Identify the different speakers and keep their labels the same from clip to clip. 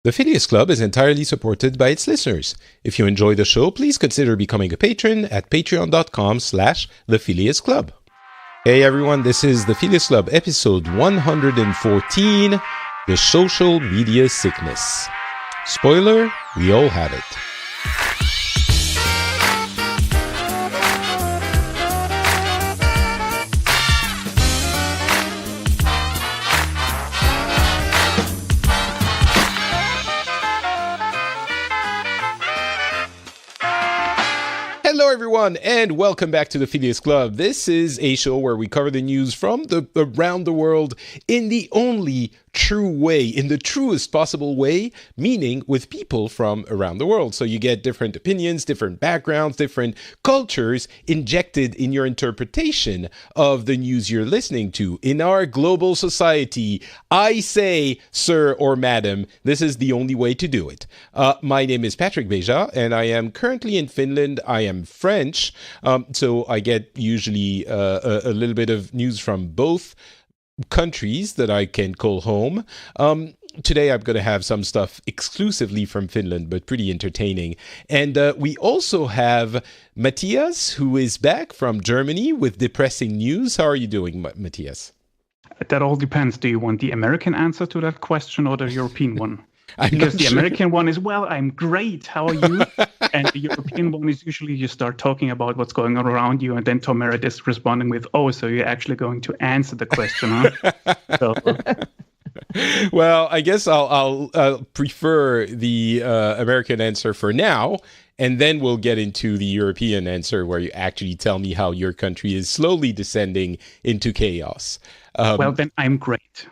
Speaker 1: The Phileas Club is entirely supported by its listeners. If you enjoy the show, please consider becoming a patron at patreon.com/The Phileas Club. Hey everyone, this is The Phileas Club, episode 114, The Social Media Sickness. Spoiler, we all have it. Hello everyone, and welcome back to the Phileas Club. This is a show where we cover the news from around the world in the only true way, in the truest possible way, meaning with people from around the world. So you get different opinions, different backgrounds, different cultures injected in your interpretation of the news you're listening to. In our global society, I say, sir or madam, this is the only way to do it. My name is Patrick Beja, and I am currently in Finland. I am French, so I get usually a little bit of news from both countries that I can call home. Today I'm going to have some stuff exclusively from Finland, but pretty entertaining. And we also have Matthias, who is back from Germany with depressing news. How are you doing, Matthias?
Speaker 2: That all depends. Do you want the American answer to that question or the European one?
Speaker 1: Because
Speaker 2: the American one is, well, I'm great. How are you? And the European one is usually you start talking about what's going on around you. And then Tom Merritt is responding with, oh, so you're actually going to answer the question, huh? So,
Speaker 1: well, I guess I'll prefer the American answer for now. And then we'll get into the European answer where you actually tell me how your country is slowly descending into chaos.
Speaker 2: Well, then I'm great.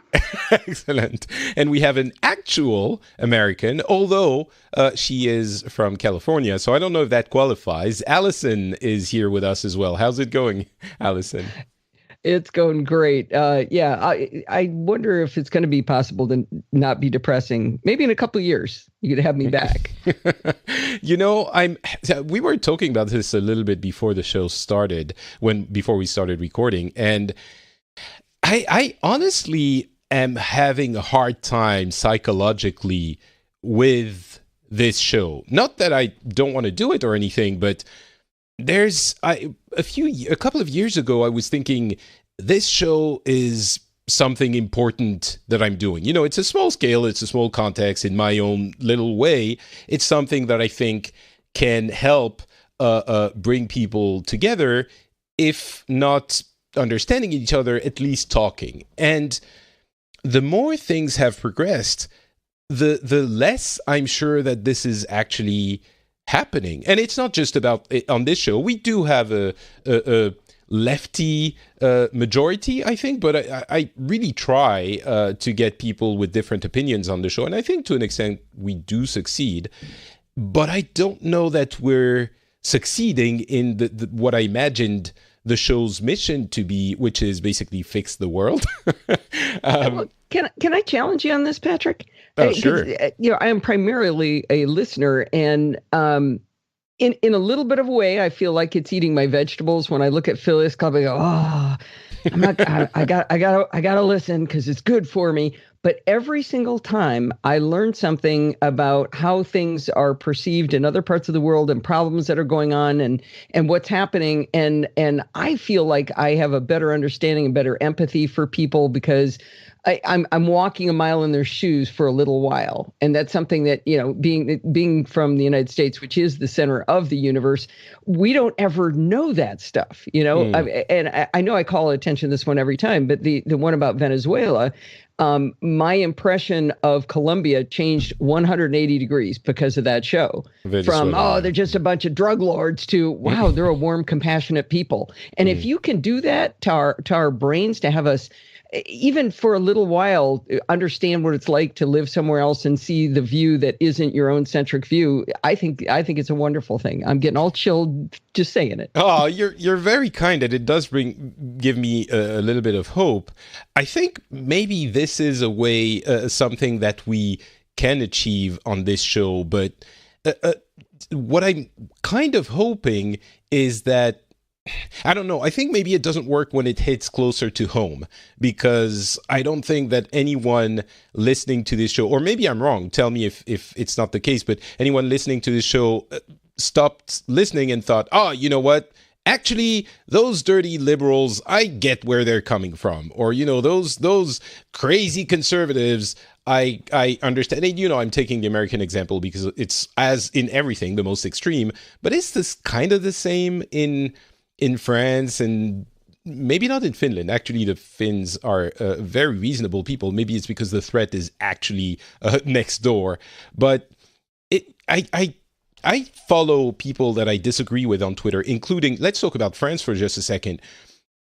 Speaker 1: Excellent. And we have an actual American, although she is from California. So I don't know if that qualifies. Allison is here with us as well. How's it going, Allison?
Speaker 3: It's going great. I wonder if it's going to be possible to not be depressing. Maybe in a couple of years, you could have me back.
Speaker 1: You know, we were talking about this a little bit before the show started, before we started recording, and I honestly am having a hard time psychologically with this show. Not that I don't want to do it or anything, but a couple of years ago, I was thinking this show is something important that I'm doing. You know, it's a small scale, it's a small context in my own little way. It's something that I think can help bring people together, if not understanding each other, at least talking. And the more things have progressed, the less I'm sure that this is actually happening. And it's not just about on this show. We do have a lefty majority, I think, but I really try to get people with different opinions on the show. And I think to an extent we do succeed, but I don't know that we're succeeding in what I imagined the show's mission to be, which is basically fix the world.
Speaker 3: Can I challenge you on this, Patrick?
Speaker 1: Oh, sure.
Speaker 3: You know, I am primarily a listener, and in a little bit of a way, I feel like it's eating my vegetables. When I look at Phileas Club, I go, oh, I gotta listen because it's good for me. But every single time I learn something about how things are perceived in other parts of the world and problems that are going on and what's happening. And I feel like I have a better understanding and better empathy for people because I'm walking a mile in their shoes for a little while. And that's something that, you know, being from the United States, which is the center of the universe, we don't ever know that stuff, you know. And I know I call attention to this one every time, but the one about Venezuela, my impression of Colombia changed 180 degrees because of that show. From, they're just a bunch of drug lords to, wow, they're a warm, compassionate people. And if you can do that to our brains, to have us, even for a little while, understand what it's like to live somewhere else and see the view that isn't your own centric view, I think it's a wonderful thing. I'm getting all chilled just saying it.
Speaker 1: Oh, you're very kind, and it does give me a little bit of hope. I think maybe this is a way, something that we can achieve on this show, but what I'm kind of hoping is that I don't know. I think maybe it doesn't work when it hits closer to home, because I don't think that anyone listening to this show, or maybe I'm wrong, tell me if it's not the case, but anyone listening to this show stopped listening and thought, oh, you know what? Actually, those dirty liberals, I get where they're coming from. Or, those crazy conservatives, I understand. And, I'm taking the American example because it's, as in everything, the most extreme. But is this kind of the same in France, and maybe not in Finland? Actually, the Finns are very reasonable people. Maybe it's because the threat is actually next door. But I follow people that I disagree with on Twitter, including, let's talk about France for just a second,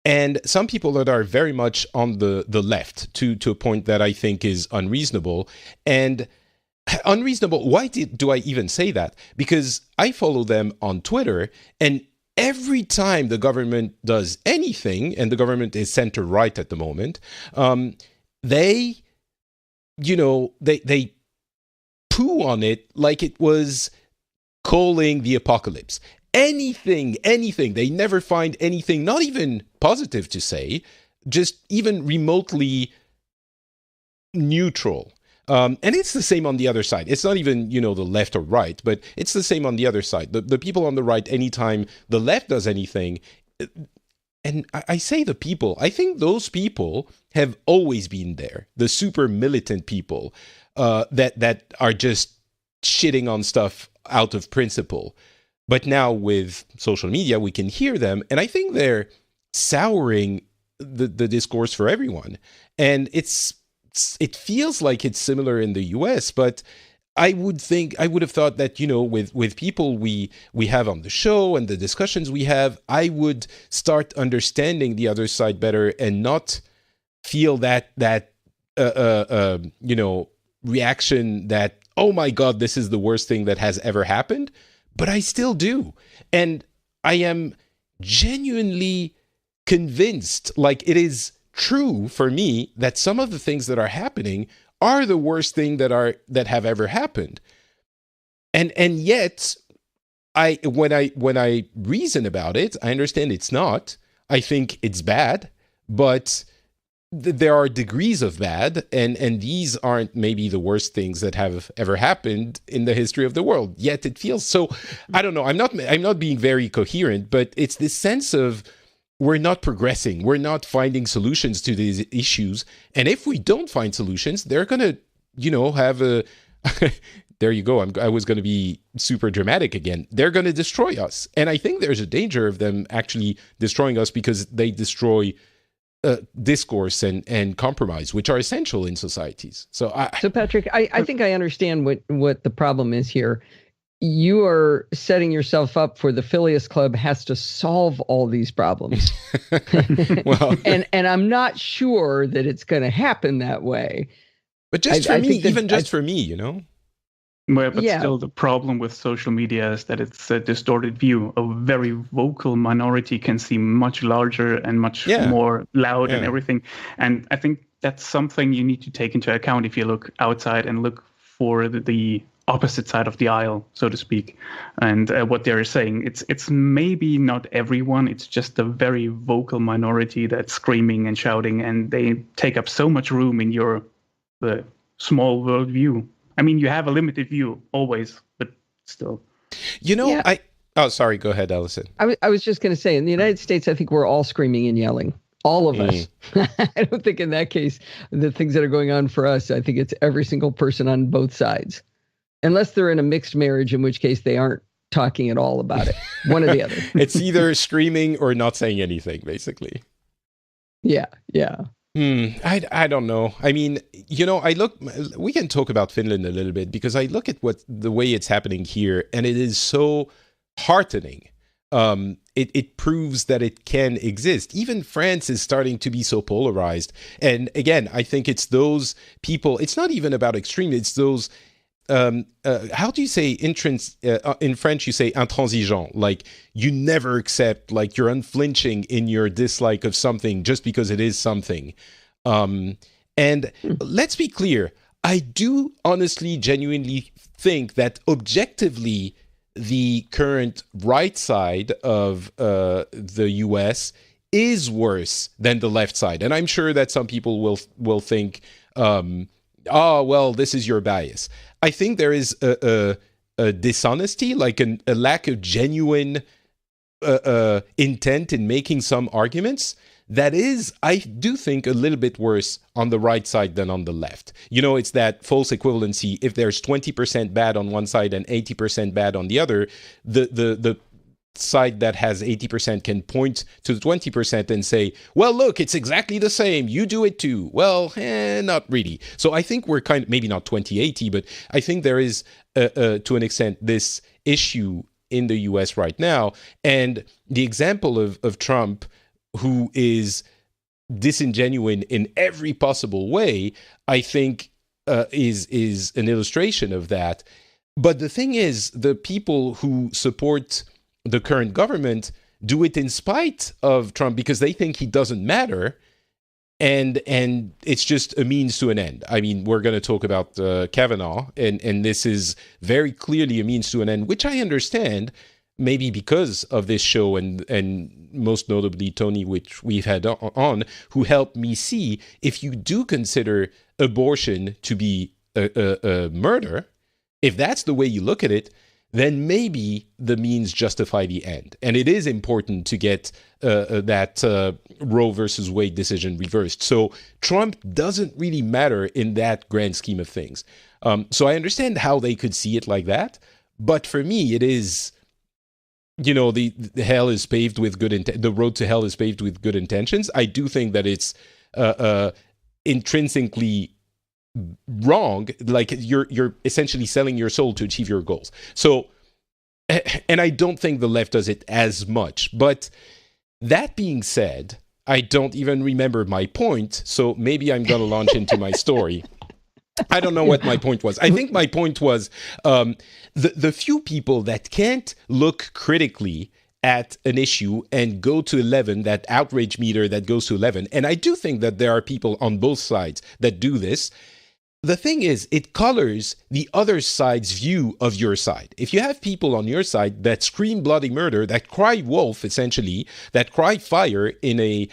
Speaker 1: and some people that are very much on the left to a point that I think is unreasonable. And unreasonable, why do I even say that? Because I follow them on Twitter, and every time the government does anything, and the government is center-right at the moment, they poo on it like it was calling the apocalypse. Anything. They never find anything, not even positive to say, just even remotely neutral. And it's the same on the other side. It's not even, the left or right, but it's the same on the other side. The people on the right, anytime the left does anything, and I say the people, I think those people have always been there. The super militant people that are just shitting on stuff out of principle. But now with social media, we can hear them, and I think they're souring the discourse for everyone. And it feels like it's similar in the US, but I would have thought that, with people we have on the show and the discussions we have, I would start understanding the other side better and not feel that reaction that, oh my God, this is the worst thing that has ever happened. But I still do. And I am genuinely convinced, like, it is true for me that some of the things that are happening are the worst thing that have ever happened. And yet when I reason about it, I understand it's not. I think it's bad, but there are degrees of bad, and these aren't maybe the worst things that have ever happened in the history of the world. Yet it feels so. I don't know. I'm not being very coherent, but it's this sense of we're not progressing. We're not finding solutions to these issues, and if we don't find solutions, they're gonna, have a. There you go. I was going to be super dramatic again. They're going to destroy us, and I think there's a danger of them actually destroying us because they destroy discourse and compromise, which are essential in societies. So
Speaker 3: Patrick, I think I understand what the problem is here. You are setting yourself up for the Phileas Club has to solve all these problems. Well, and I'm not sure that it's going to happen that way.
Speaker 1: But just for me, for me,
Speaker 2: Well, but still, the problem with social media is that it's a distorted view. A very vocal minority can seem much larger and much more loud and everything. And I think that's something you need to take into account if you look outside and look for the opposite side of the aisle, so to speak. And what they're saying, it's maybe not everyone. It's just a very vocal minority that's screaming and shouting, and they take up so much room in your small world view. I mean, you have a limited view always, but still.
Speaker 1: Oh, sorry. Go ahead, Allison.
Speaker 3: I was just going to say, in the United States, I think we're all screaming and yelling. All of us. I don't think in that case, the things that are going on for us, I think it's every single person on both sides. Unless they're in a mixed marriage, in which case they aren't talking at all about it. One or the other.
Speaker 1: It's either screaming or not saying anything, basically.
Speaker 3: Yeah.
Speaker 1: I don't know. I mean, we can talk about Finland a little bit, because I look at the way it's happening here, and it is so heartening. It proves that it can exist. Even France is starting to be so polarized. And again, I think it's those people, it's not even about extreme, it's those, how do you say in French, you say intransigeant, like you never accept, like you're unflinching in your dislike of something just because it is something. And let's be clear, I do honestly, genuinely think that objectively, the current right side of the U.S. is worse than the left side. And I'm sure that some people will think, oh, well, this is your bias. I think there is a dishonesty, like a lack of genuine intent in making some arguments that is, I do think, a little bit worse on the right side than on the left. You know, it's that false equivalency. If there's 20% bad on one side and 80% bad on the other, the side that has 80% can point to the 20% and say, well, look, it's exactly the same. You do it too. Well, not really. So I think we're kind of, maybe not 2080, but I think there is, to an extent, this issue in the US right now. And the example of Trump, who is disingenuine in every possible way, I think is an illustration of that. But the thing is, the people who support the current government do it in spite of Trump because they think he doesn't matter, and it's just a means to an end. I mean, we're going to talk about Kavanaugh, and this is very clearly a means to an end, which I understand, maybe because of this show and most notably Tony, which we've had on, who helped me see if you do consider abortion to be a murder, if that's the way you look at it, then maybe the means justify the end. And it is important to get that Roe versus Wade decision reversed. So Trump doesn't really matter in that grand scheme of things. So I understand how they could see it like that. But for me, it is, you know, the hell is paved with good the road to hell is paved with good intentions. I do think that it's intrinsically wrong. Like you're essentially selling your soul to achieve your goals. So, and I don't think the left does it as much. But that being said, I don't even remember my point. So maybe I'm going to launch into my story. I don't know what my point was. I think my point was the few people that can't look critically at an issue and go to 11, that outrage meter that goes to 11. And I do think that there are people on both sides that do this. The thing is, it colors the other side's view of your side. If you have people on your side that scream bloody murder, that cry wolf, essentially, that cry fire in a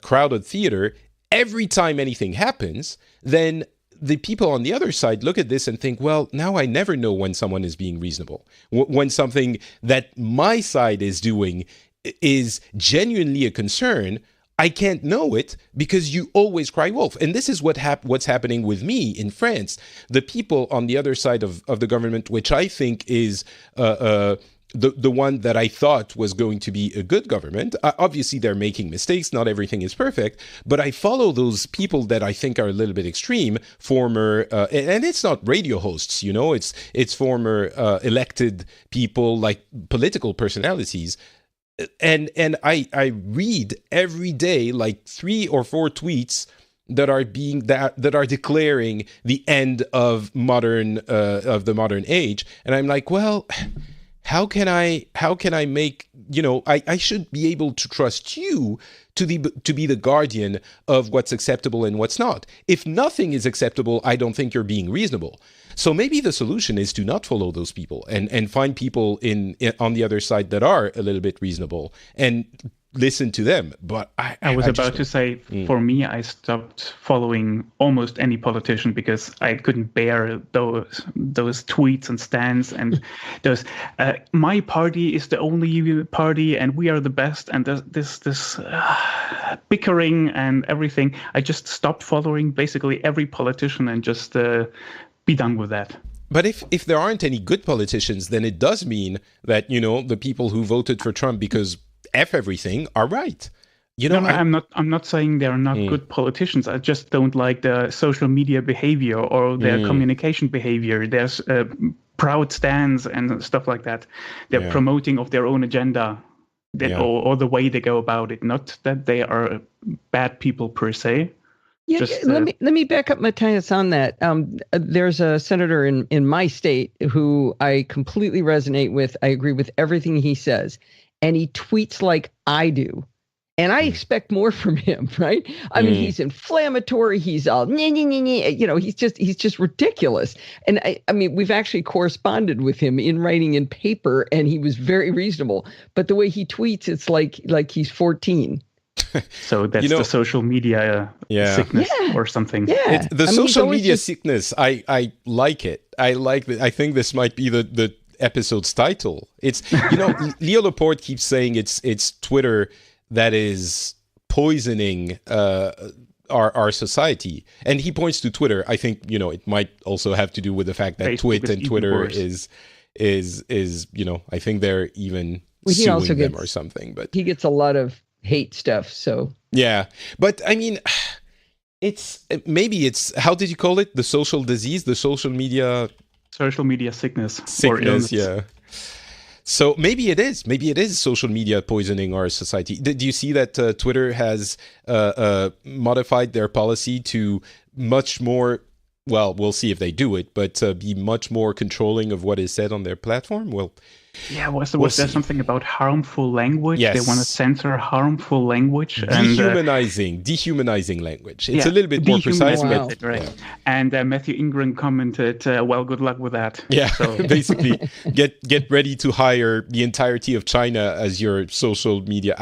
Speaker 1: crowded theater, every time anything happens, then the people on the other side look at this and think, well, now I never know when someone is being reasonable. When something that my side is doing is genuinely a concern, I can't know it because you always cry wolf. And this is what's happening with me in France. The people on the other side of the government, which I think is the one that I thought was going to be a good government. Obviously, they're making mistakes. Not everything is perfect. But I follow those people that I think are a little bit extreme, former, and it's not radio hosts, you know, it's former elected people, like political personalities. And I read every day like 3 or 4 tweets that are declaring the end of the modern age. And I'm like, well, how can I make, you know, I should be able to trust you to be the guardian of what's acceptable and what's not. If nothing is acceptable, I don't think you're being reasonable. So maybe the solution is to not follow those people and find people on the other side that are a little bit reasonable and listen to them. But
Speaker 2: I was about to say, for me, I stopped following almost any politician because I couldn't bear those tweets and stands and those. My party is the only party, and we are the best. And this bickering and everything. I just stopped following basically every politician and just be done with that.
Speaker 1: But if there aren't any good politicians, then it does mean that, you know, the people who voted for Trump because F everything are right. You know,
Speaker 2: no, I'm not saying they're not good politicians. I just don't like their social media behavior or their communication behavior. There's proud stands and stuff like that. They're promoting of their own agenda or the way they go about it. Not that they are bad people per se.
Speaker 3: Yeah, let me back up Matthias on that. There's a senator in my state who I completely resonate with. I agree with everything he says. And he tweets like I do. And I expect more from him, right? I mean, he's inflammatory. He's all, he's just ridiculous. And I mean, we've actually corresponded with him in writing in paper, and he was very reasonable. But the way he tweets, it's like he's 14.
Speaker 2: So that's the social media sickness or something.
Speaker 3: Yeah.
Speaker 1: Social media sickness. I like it. I like it. I think this might be the episode's title. It's, Leo Laporte keeps saying it's Twitter that is poisoning our society, and he points to Twitter. I think it might also have to do with the fact that Facebook and Twitter is I think they're even suing them or something. But
Speaker 3: he gets a lot of hate stuff. So
Speaker 1: yeah, but I mean, it's how did you call it? The social disease, the social media
Speaker 2: sickness or illness.
Speaker 1: Yeah. So maybe it is social media poisoning our society. Do you see that Twitter has modified their policy to much more, well, we'll see if they do it, but be much more controlling of what is said on their platform? Well,
Speaker 2: yeah, was there something about harmful language?
Speaker 1: Yes.
Speaker 2: They want to censor harmful language.
Speaker 1: Dehumanizing language. It's a little bit more precise.
Speaker 2: Wow. Right. Yeah. And Matthew Ingram commented, well, good luck with that.
Speaker 1: Yeah, so. Basically, get ready to hire the entirety of China as your social media.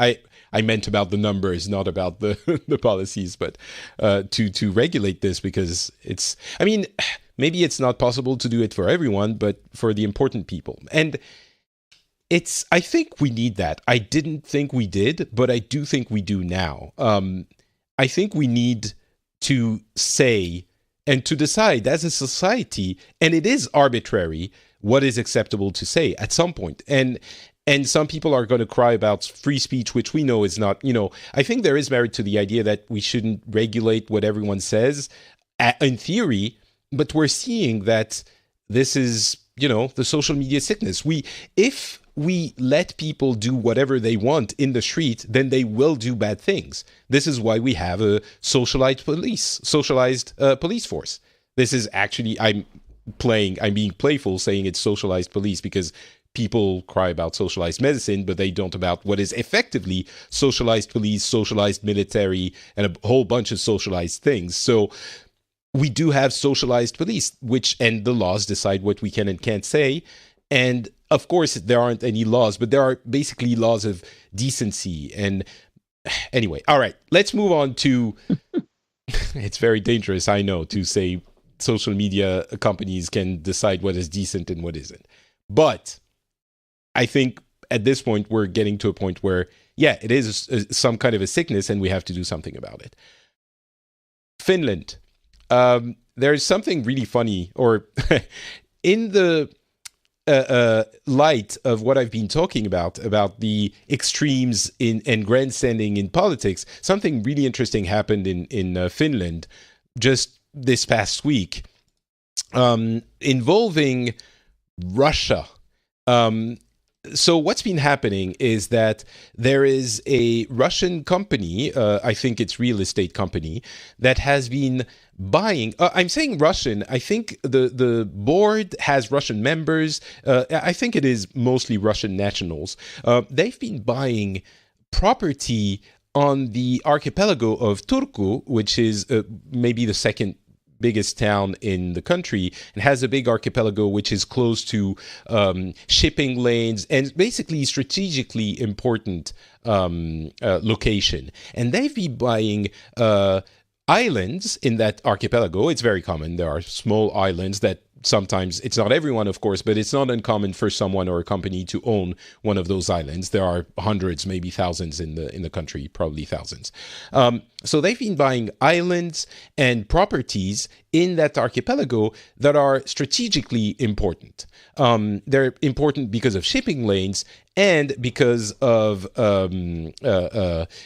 Speaker 1: I meant about the numbers, not about the policies, but to regulate this, because maybe it's not possible to do it for everyone, but for the important people. And I think we need that. I didn't think we did, but I do think we do now. I think we need to say and to decide as a society, and it is arbitrary, what is acceptable to say at some point. And some people are going to cry about free speech, which we know is not, I think there is merit to the idea that we shouldn't regulate what everyone says in theory, but we're seeing that this is, the social media sickness. If we let people do whatever they want in the street, then they will do bad things. This is why we have a socialized police force. This is actually, I'm being playful saying it's socialized police, because people cry about socialized medicine, but they don't about what is effectively socialized police, socialized military, and a whole bunch of socialized things. So we do have socialized police, and the laws decide what we can and can't say. And of course, there aren't any laws, but there are basically laws of decency. And anyway, all right, let's move on to, it's very dangerous, I know, to say social media companies can decide what is decent and what isn't. But I think at this point, we're getting to a point where, it is some kind of a sickness and we have to do something about it. Finland. There's something really funny, or in the light of what I've been talking about the extremes and grandstanding in politics, something really interesting happened in Finland just this past week, involving Russia. So what's been happening is that there is a Russian company, I think it's real estate company, that has been buying, I'm saying Russian, I think the board has Russian members, I think it is mostly Russian nationals. They've been buying property on the archipelago of Turku, which is maybe the second biggest town in the country, and has a big archipelago which is close to shipping lanes and basically strategically important location. And they've been buying islands in that archipelago. It's very common. There are small islands that sometimes, it's not everyone, of course, but it's not uncommon for someone or a company to own one of those islands. There are hundreds, maybe thousands in the country, probably thousands. So they've been buying islands and properties in that archipelago that are strategically important. They're important because of shipping lanes and because of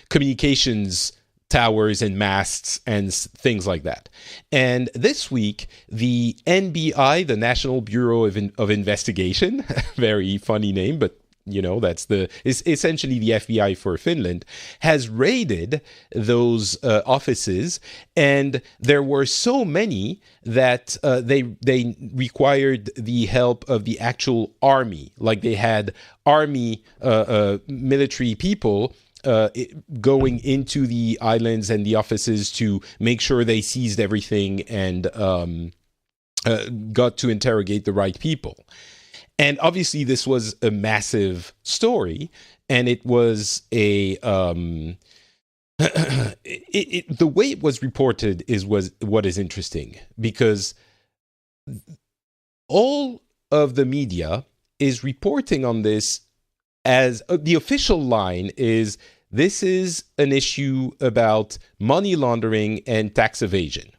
Speaker 1: communications towers and masts and things like that. And this week, the NBI, the National Bureau of Investigation, very funny name, but is essentially the FBI for Finland, has raided those offices, and there were so many that they required the help of the actual army. Like they had army military people going into the islands and the offices to make sure they seized everything and got to interrogate the right people. And obviously, this was a massive story, and it was a the way it was reported was what is interesting, because all of the media is reporting on this as the official line is, this is an issue about money laundering and tax evasion.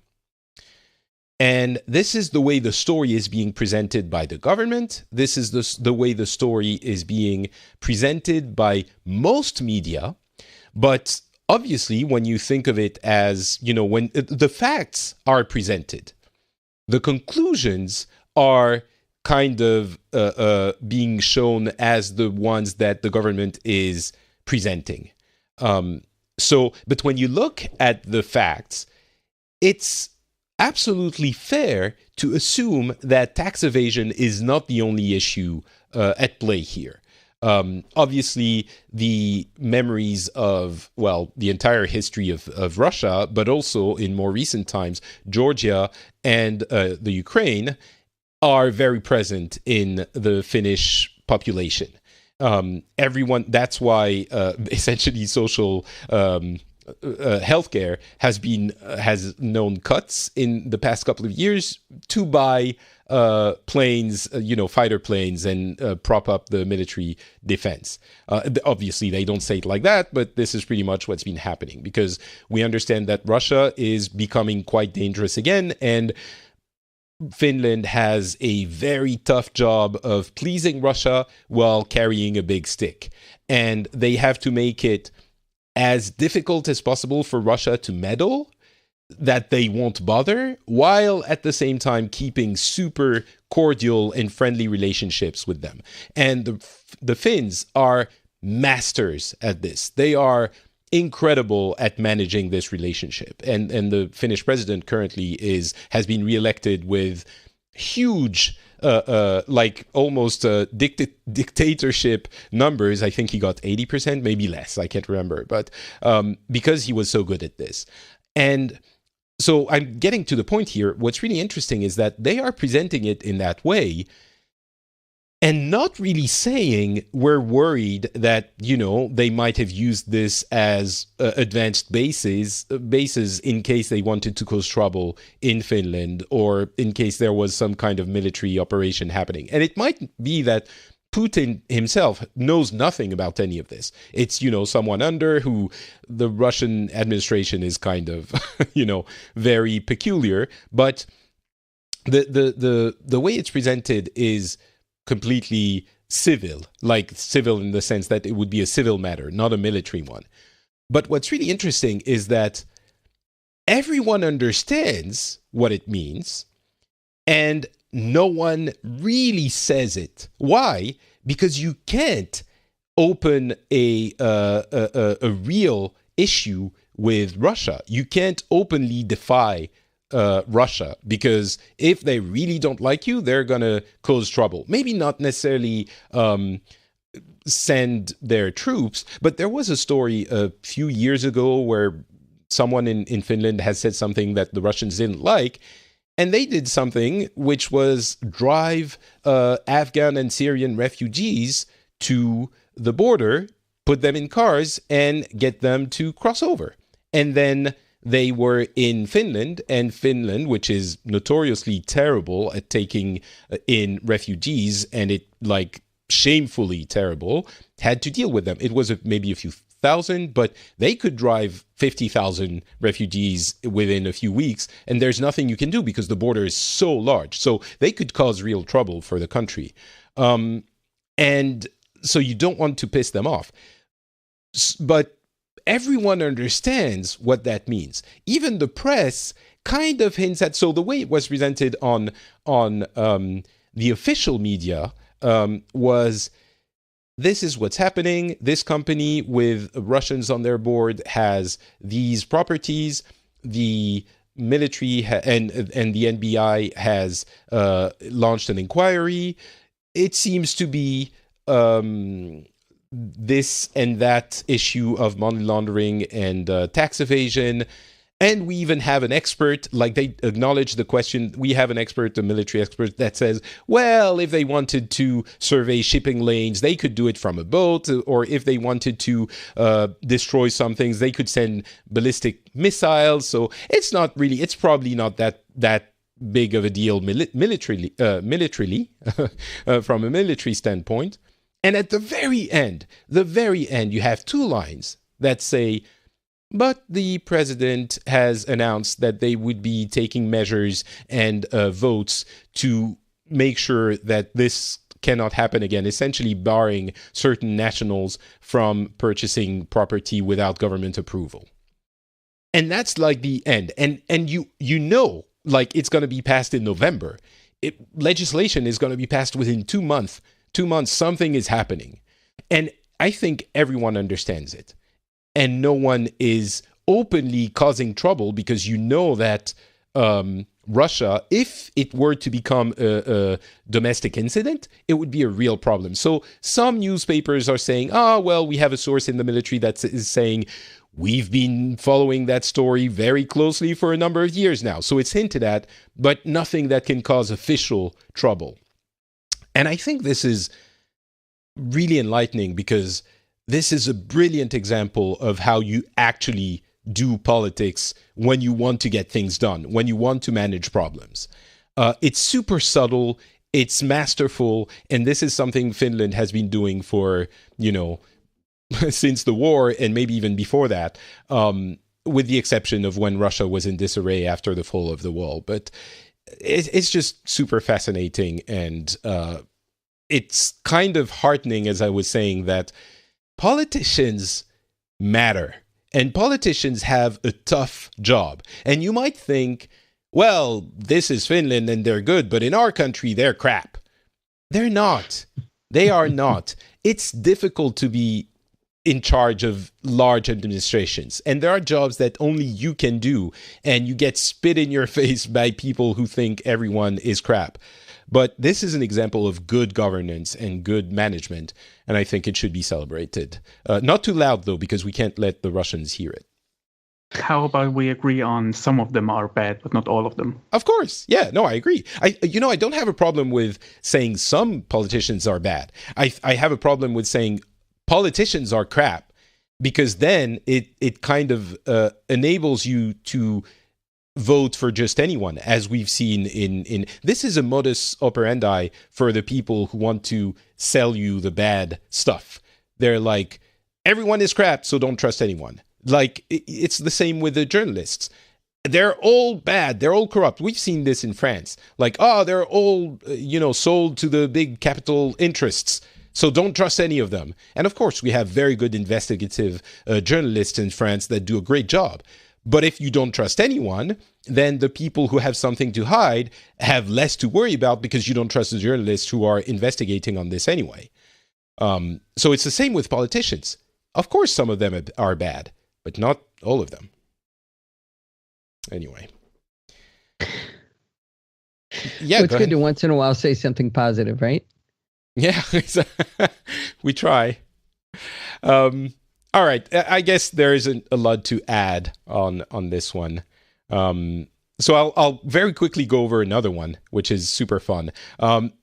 Speaker 1: And this is the way the story is being presented by the government. This is the way the story is being presented by most media. But obviously, when you think of it as, when the facts are presented, the conclusions are kind of being shown as the ones that the government is presenting. But when you look at the facts, it's absolutely fair to assume that tax evasion is not the only issue at play here. Obviously, the memories of, the entire history of Russia, but also in more recent times, Georgia and the Ukraine are very present in the Finnish population. Everyone, that's why essentially social healthcare has known cuts in the past couple of years to buy planes, fighter planes, and prop up the military defense. Obviously, they don't say it like that, but this is pretty much what's been happening, because we understand that Russia is becoming quite dangerous again, and Finland has a very tough job of pleasing Russia while carrying a big stick. And they have to make it as difficult as possible for Russia to meddle, that they won't bother, while at the same time keeping super cordial and friendly relationships with them. And the Finns are masters at this. They are incredible at managing this relationship. And the Finnish president currently has been reelected with huge almost dictatorship numbers. I think he got 80%, maybe less, I can't remember, but because he was so good at this. And so I'm getting to the point here. What's really interesting is that they are presenting it in that way and not really saying, we're worried that, they might have used this as advanced bases in case they wanted to cause trouble in Finland, or in case there was some kind of military operation happening. And it might be that Putin himself knows nothing about any of this. It's, someone under who the Russian administration is kind of, very peculiar. But the way it's presented is completely civil, like civil in the sense that it would be a civil matter, not a military one. But what's really interesting is that everyone understands what it means, and no one really says it. Why? Because you can't open a real issue with Russia. You can't openly defy Russia, because if they really don't like you, they're gonna cause trouble. Maybe not necessarily send their troops, but there was a story a few years ago where someone in Finland has said something that the Russians didn't like, and they did something which was drive Afghan and Syrian refugees to the border, put them in cars, and get them to cross over. And then they were in Finland, and Finland, which is notoriously terrible at taking in refugees, and it shamefully terrible, had to deal with them. It was maybe a few thousand, but they could drive 50,000 refugees within a few weeks, and there's nothing you can do because the border is so large. So they could cause real trouble for the country. And so you don't want to piss them off. But everyone understands what that means. Even the press kind of hints at, so the way it was presented on the official media was, this is what's happening. This company with Russians on their board has these properties. The military and the NBI has launched an inquiry. It seems to be this and that issue of money laundering and tax evasion. And we even have an expert, like they acknowledge the question. We have an expert, a military expert, that says, well, if they wanted to survey shipping lanes, they could do it from a boat. Or if they wanted to destroy some things, they could send ballistic missiles. So it's probably not that big of a deal militarily from a military standpoint. And at the very end, you have two lines that say, but the president has announced that they would be taking measures and votes to make sure that this cannot happen again, essentially barring certain nationals from purchasing property without government approval. And that's like the end. And you know, like it's going to be passed in November. Legislation is going to be passed within 2 months. 2 months, something is happening. And I think everyone understands it. And no one is openly causing trouble because you know that Russia, if it were to become a domestic incident, it would be a real problem. So some newspapers are saying, well, we have a source in the military that is saying, we've been following that story very closely for a number of years now. So it's hinted at, but nothing that can cause official trouble. And I think this is really enlightening because this is a brilliant example of how you actually do politics when you want to get things done, when you want to manage problems. It's super subtle, it's masterful, and this is something Finland has been doing for, since the war and maybe even before that, with the exception of when Russia was in disarray after the fall of the wall. But it's just super fascinating, and it's kind of heartening, as I was saying, that politicians matter, and politicians have a tough job. And you might think, well, this is Finland and they're good, but in our country, they're crap. They're not. They are not. It's difficult to be in charge of large administrations, and there are jobs that only you can do, and you get spit in your face by people who think everyone is crap. But this is an example of good governance and good management, and I think it should be celebrated. Not too loud, though, because we can't let the Russians hear it.
Speaker 2: How about we agree on some of them are bad, but not all of them?
Speaker 1: Of course. Yeah, no, I agree. I don't have a problem with saying some politicians are bad. I have a problem with saying politicians are crap, because then it kind of enables you to vote for just anyone, as we've seen in this is a modus operandi for the people who want to sell you the bad stuff. They're like, everyone is crap, so don't trust anyone. Like, it's the same with the journalists. They're all bad. They're all corrupt. We've seen this in France. Like, they're all, sold to the big capital interests, so don't trust any of them. And of course, we have very good investigative journalists in France that do a great job. But if you don't trust anyone, then the people who have something to hide have less to worry about because you don't trust the journalists who are investigating on this anyway. So it's the same with politicians. Of course, some of them are bad, but not all of them. Anyway. Yeah,
Speaker 3: so it's good to once in a while say something positive, right?
Speaker 1: Yeah, we try. All right, I guess there isn't a lot to add on this one. So I'll very quickly go over another one, which is super fun.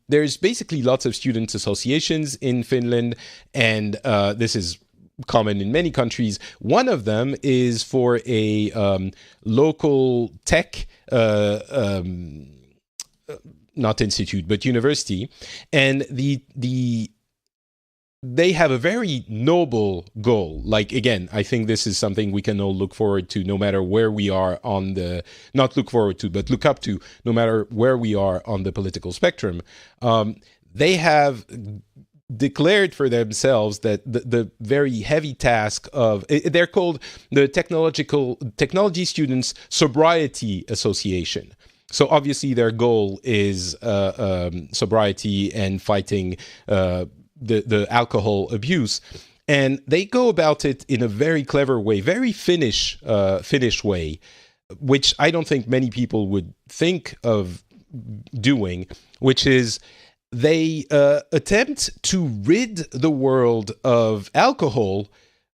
Speaker 1: There's basically lots of student associations in Finland, and this is common in many countries. One of them is for a local tech not institute, but university, and they have a very noble goal. Like, again, I think this is something we can all look forward to, no matter where we are on the, not look forward to, but look up to, no matter where we are on the political spectrum. They have declared for themselves that the very heavy task of, they're called the Technology Students Sobriety Association. So obviously their goal is sobriety and fighting the alcohol abuse, and they go about it in a very clever way, very Finnish way, which I don't think many people would think of doing, which is they attempt to rid the world of alcohol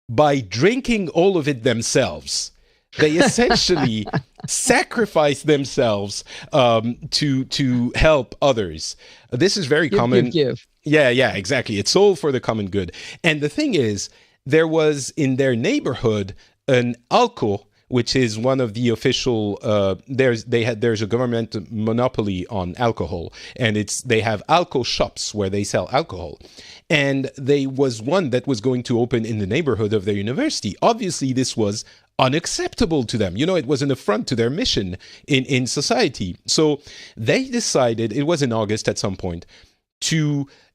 Speaker 1: by drinking all of it themselves. They essentially sacrifice themselves to help others. This is very common.
Speaker 3: Give.
Speaker 1: Yeah, exactly. It's all for the common good. And the thing is, there was in their neighborhood an alco, which is one of the official. There's a government monopoly on alcohol, and they have alco shops where they sell alcohol. And there was one that was going to open in the neighborhood of their university. Obviously, this was unacceptable to them. It was an affront to their mission in society. So they decided, it was in August at some point,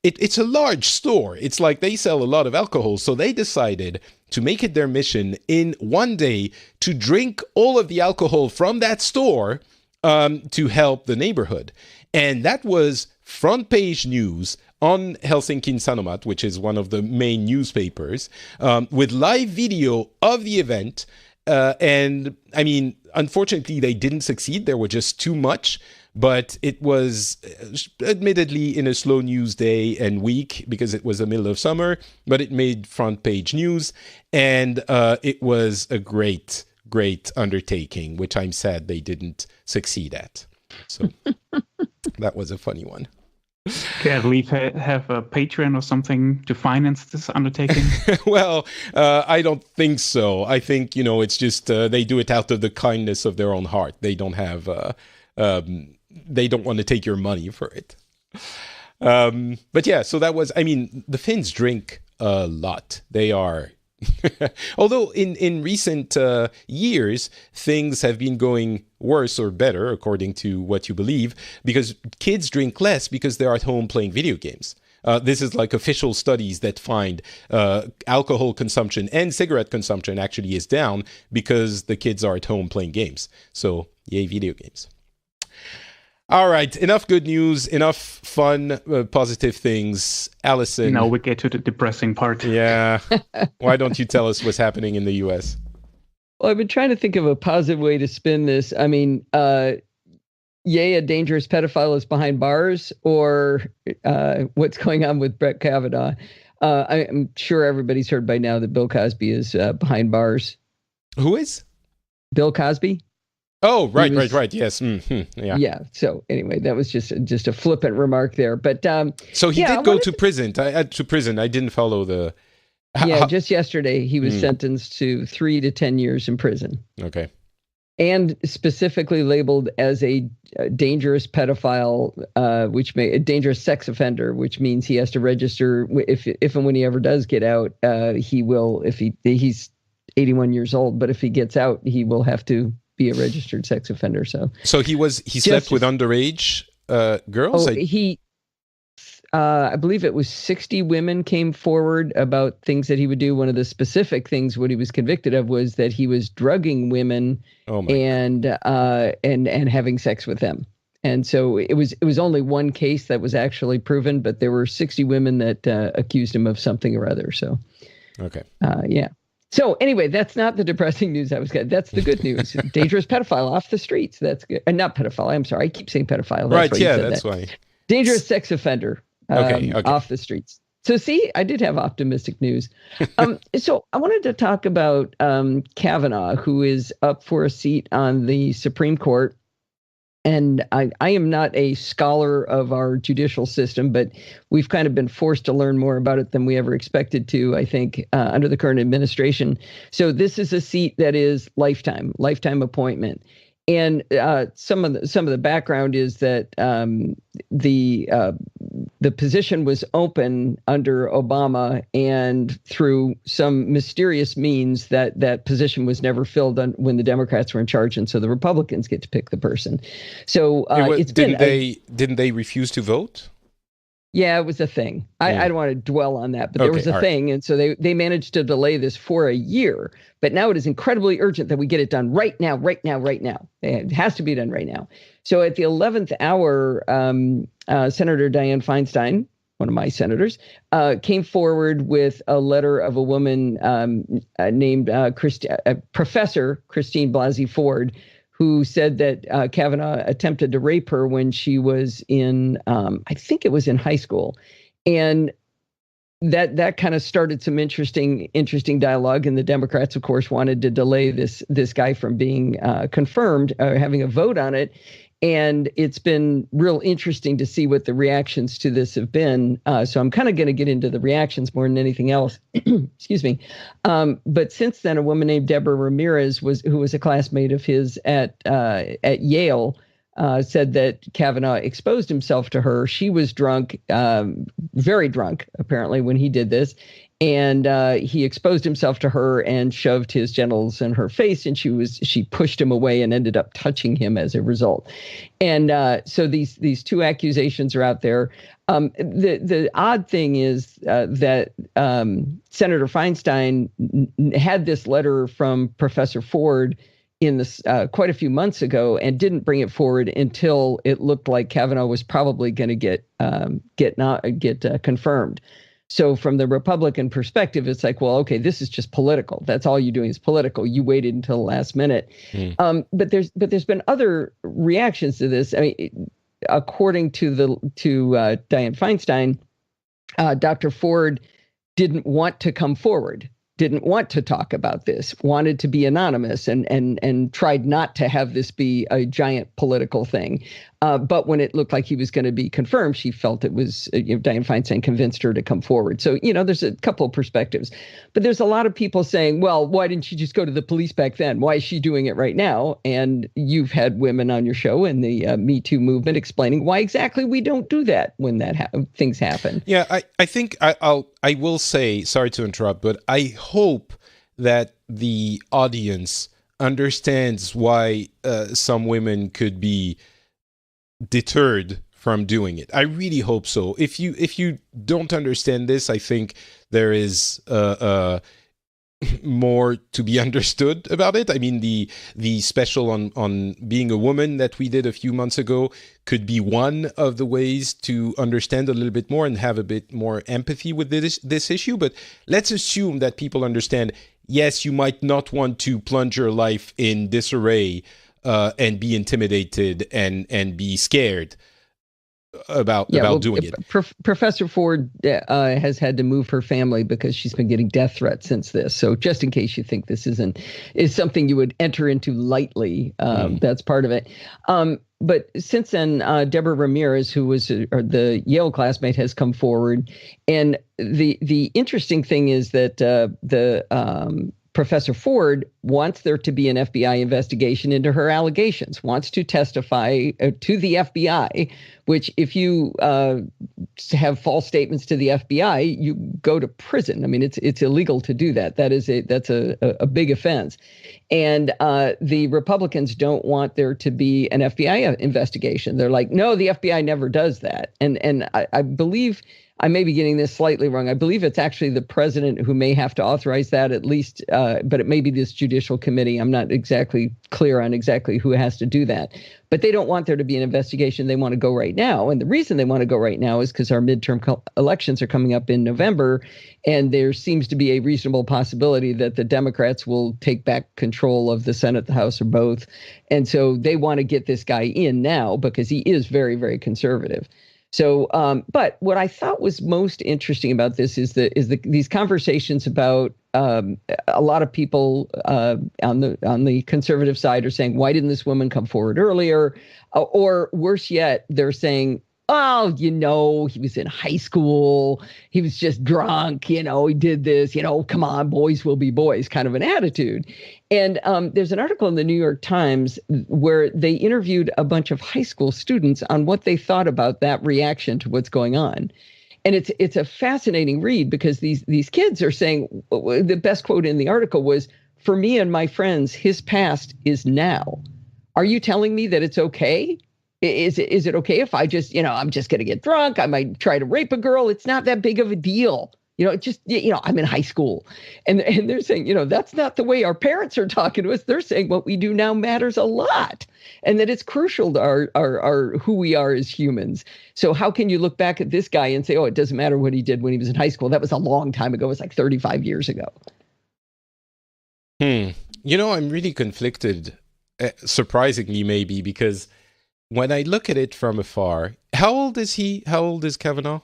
Speaker 1: it's a large store. It's like they sell a lot of alcohol. So they decided to make it their mission in one day to drink all of the alcohol from that store to help the neighborhood. And that was front page news on Helsinki Sanomat, which is one of the main newspapers, with live video of the event. And I mean, unfortunately, they didn't succeed. There were just too much. But it was admittedly in a slow news day and week because it was the middle of summer, but it made front page news. And it was a great, great undertaking, which I'm sad they didn't succeed at. So that was a funny one.
Speaker 2: Okay, I believe have a Patreon or something to finance this undertaking.
Speaker 1: Well, I don't think so. I think, it's just they do it out of the kindness of their own heart. They don't have... they don't want to take your money for it. But yeah, so that was, the Finns drink a lot. They are, although in recent years, things have been going worse or better, according to what you believe, because kids drink less because they're at home playing video games. This is like official studies that find alcohol consumption and cigarette consumption actually is down because the kids are at home playing games. So, yay, video games. All right, enough good news, enough fun, positive things. Allison.
Speaker 2: Now we get to the depressing part.
Speaker 1: Yeah. Why don't you tell us what's happening in the U.S.?
Speaker 3: Well, I've been trying to think of a positive way to spin this. Yay, a dangerous pedophile is behind bars, or what's going on with Brett Kavanaugh. I'm sure everybody's heard by now that Bill Cosby is behind bars.
Speaker 1: Who is?
Speaker 3: Bill Cosby.
Speaker 1: Oh, right. Yes. Mm-hmm. Yeah.
Speaker 3: Yeah. So anyway, that was just a flippant remark there. But
Speaker 1: so he did go to prison. I didn't follow the.
Speaker 3: Just yesterday he was sentenced to 3 to 10 years in prison.
Speaker 1: Okay.
Speaker 3: And specifically labeled as a dangerous pedophile, a dangerous sex offender, which means he has to register if and when he ever does get out. He will, if he's 81 years old, but if he gets out, he will have to be a registered sex offender. So he
Speaker 1: slept with underage girls.
Speaker 3: I believe it was 60 women came forward about things that he would do. One of the specific things what he was convicted of was that he was drugging women and having sex with them. And so it was only one case that was actually proven, but there were 60 women that accused him of something or other. So
Speaker 1: okay,
Speaker 3: yeah. So anyway, that's not the depressing news I was getting. That's the good news. Dangerous pedophile off the streets. That's good. Not pedophile. I'm sorry. I keep saying pedophile.
Speaker 1: That's right. Yeah, that's why.
Speaker 3: Dangerous sex offender. Okay. Off the streets. So see, I did have optimistic news. So I wanted to talk about Kavanaugh, who is up for a seat on the Supreme Court. And I am not a scholar of our judicial system, but we've kind of been forced to learn more about it than we ever expected to, I think, under the current administration. So this is a seat that is lifetime appointment. And some of the background is that the position was open under Obama, and through some mysterious means that position was never filled when the Democrats were in charge, and so the Republicans get to pick the person. So
Speaker 1: didn't they refuse to vote?
Speaker 3: Yeah, it was a thing. I don't want to dwell on that, but there was a thing. And so they managed to delay this for a year. But now it is incredibly urgent that we get it done right now. It has to be done right now. So at the 11th hour, Senator Dianne Feinstein, one of my senators, came forward with a letter of a woman named Professor Christine Blasey Ford, who said that Kavanaugh attempted to rape her when she was in, I think it was in high school. And that kind of started some interesting dialogue. And the Democrats, of course, wanted to delay this guy from being confirmed or having a vote on it. And it's been real interesting to see what the reactions to this have been. So I'm kind of going to get into the reactions more than anything else. Excuse me. But since then, a woman named Deborah Ramirez, who was a classmate of his at Yale, said that Kavanaugh exposed himself to her. She was drunk, very drunk, apparently, when he did this. And he exposed himself to her and shoved his genitals in her face, and she pushed him away and ended up touching him as a result. And so these two accusations are out there. The odd thing is that Senator Feinstein had this letter from Professor Ford in this quite a few months ago and didn't bring it forward until it looked like Kavanaugh was probably going to get confirmed. So from the Republican perspective, it's like, well, okay, this is just political. That's all you're doing is political. You waited until the last minute. But there's been other reactions to this. I mean, according to Dianne Feinstein, Dr. Ford didn't want to come forward, didn't want to talk about this, wanted to be anonymous, and tried not to have this be a giant political thing. But when it looked like he was going to be confirmed, she felt it was, Dianne Feinstein convinced her to come forward. So, there's a couple of perspectives. But there's a lot of people saying, well, why didn't she just go to the police back then? Why is she doing it right now? And you've had women on your show in the Me Too movement explaining why exactly we don't do that when things happen.
Speaker 1: Yeah, I think I will say, sorry to interrupt, but I hope that the audience understands why some women could be deterred from doing it. I really hope so. If you don't understand this, I think there is more to be understood about it. I mean, the special on being a woman that we did a few months ago could be one of the ways to understand a little bit more and have a bit more empathy with this issue. But let's assume that people understand, yes, you might not want to plunge your life in disarray and be intimidated and be scared about doing it.
Speaker 3: Professor Ford has had to move her family because she's been getting death threats since this. So just in case you think this is something you would enter into lightly, that's part of it. But since then, Deborah Ramirez, who was the Yale classmate, has come forward. And the interesting thing is that Professor Ford wants there to be an FBI investigation into her allegations, wants to testify to the FBI, which if you have false statements to the FBI, you go to prison. I mean, it's illegal to do that. That's a big offense. And the Republicans don't want there to be an FBI investigation. They're like, no, the FBI never does that. And I believe, I may be getting this slightly wrong, I believe it's actually the president who may have to authorize that at least, but it may be this judicial committee. I'm not exactly clear on exactly who has to do that. But they don't want there to be an investigation. They want to go right now. And the reason they want to go right now is because our midterm elections are coming up in November. And there seems to be a reasonable possibility that the Democrats will take back control of the Senate, the House, or both. And so they want to get this guy in now because he is very, very conservative. So, but what I thought was most interesting about this is these conversations about a lot of people on the conservative side are saying, why didn't this woman come forward earlier? Or worse yet, they're saying, oh, he was in high school. He was just drunk. He did this, come on, boys will be boys kind of an attitude. And there's an article in the New York Times where they interviewed a bunch of high school students on what they thought about that reaction to what's going on. And it's a fascinating read because these kids are saying, the best quote in the article was, for me and my friends, his past is now. Are you telling me that it's okay? Is it okay if I just, I'm just going to get drunk? I might try to rape a girl. It's not that big of a deal. I'm in high school. And they're saying, that's not the way our parents are talking to us. They're saying what we do now matters a lot and that it's crucial to our who we are as humans. So how can you look back at this guy and say, oh, it doesn't matter what he did when he was in high school? That was a long time ago. It was like 35 years ago.
Speaker 1: I'm really conflicted surprisingly, maybe, because when I look at it from afar, how old is he? How old is Kavanaugh?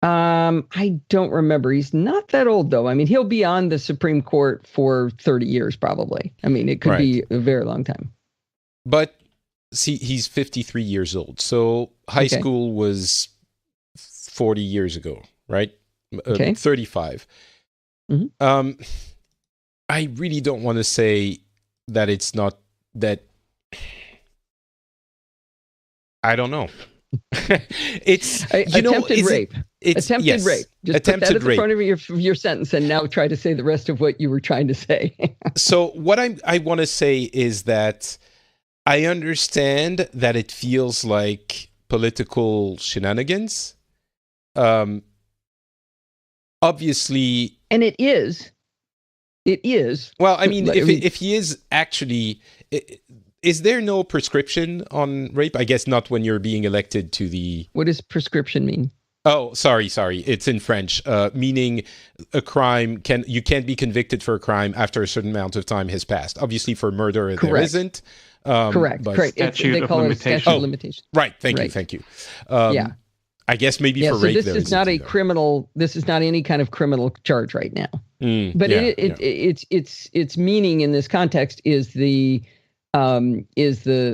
Speaker 3: I don't remember. He's not that old, though. I mean, he'll be on the Supreme Court for 30 years, probably. I mean, it could be a very long time.
Speaker 1: But see, he's 53 years old. So high school was 40 years ago, right? 35.
Speaker 3: Mm-hmm.
Speaker 1: I really don't want to say that it's not that. I don't know. It's
Speaker 3: attempted rape. Attempted rape. Just
Speaker 1: attempted
Speaker 3: put that at the
Speaker 1: rape.
Speaker 3: front of your sentence, and now try to say the rest of what you were trying to say.
Speaker 1: So what I want to say is that I understand that it feels like political shenanigans. Obviously,
Speaker 3: and it is. It is.
Speaker 1: Well, I mean, if he is actually. Is there no prescription on rape? I guess not when you're being elected to the...
Speaker 3: What does prescription mean?
Speaker 1: Oh, sorry. It's in French, meaning a crime you can't be convicted for a crime after a certain amount of time has passed. Obviously, for murder, there isn't.
Speaker 3: Correct. They call it a statute of limitations.
Speaker 1: Right. Thank you. Yeah. I guess maybe for rape.
Speaker 3: So this is not a criminal. This is not any kind of criminal charge right now. But its meaning in this context is the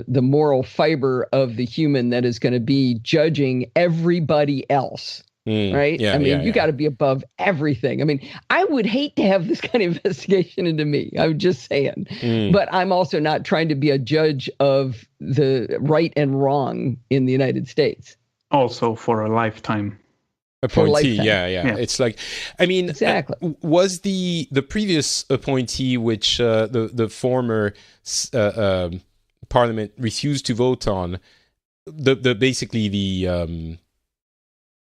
Speaker 3: moral fiber of the human that is going to be judging everybody else, right?
Speaker 1: Yeah,
Speaker 3: I mean, you got to be above everything. I mean, I would hate to have this kind of investigation into me. I'm just saying. But I'm also not trying to be a judge of the right and wrong in the United States.
Speaker 2: Also for a lifetime.
Speaker 1: Appointee, yeah. It's like, I mean,
Speaker 3: exactly.
Speaker 1: Was the previous appointee, which the former parliament refused to vote on, basically the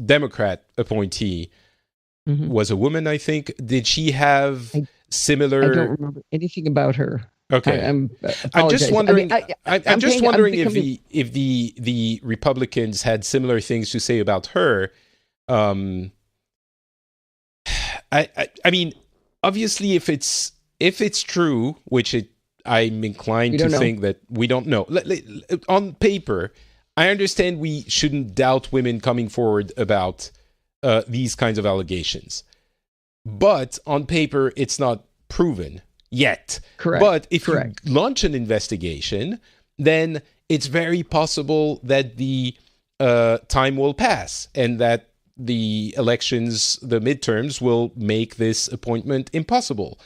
Speaker 1: Democrat appointee was a woman, I think. Did she have similar?
Speaker 3: I don't remember anything about her.
Speaker 1: Okay, I'm just wondering. I'm just wondering if the Republicans had similar things to say about her. I mean, obviously, if it's true, which I'm inclined to think that we don't know. On paper, I understand we shouldn't doubt women coming forward about these kinds of allegations, but on paper, it's not proven yet.
Speaker 3: Correct.
Speaker 1: But if you launch an investigation, then it's very possible that the time will pass and that the elections, the midterms, will make this appointment impossible,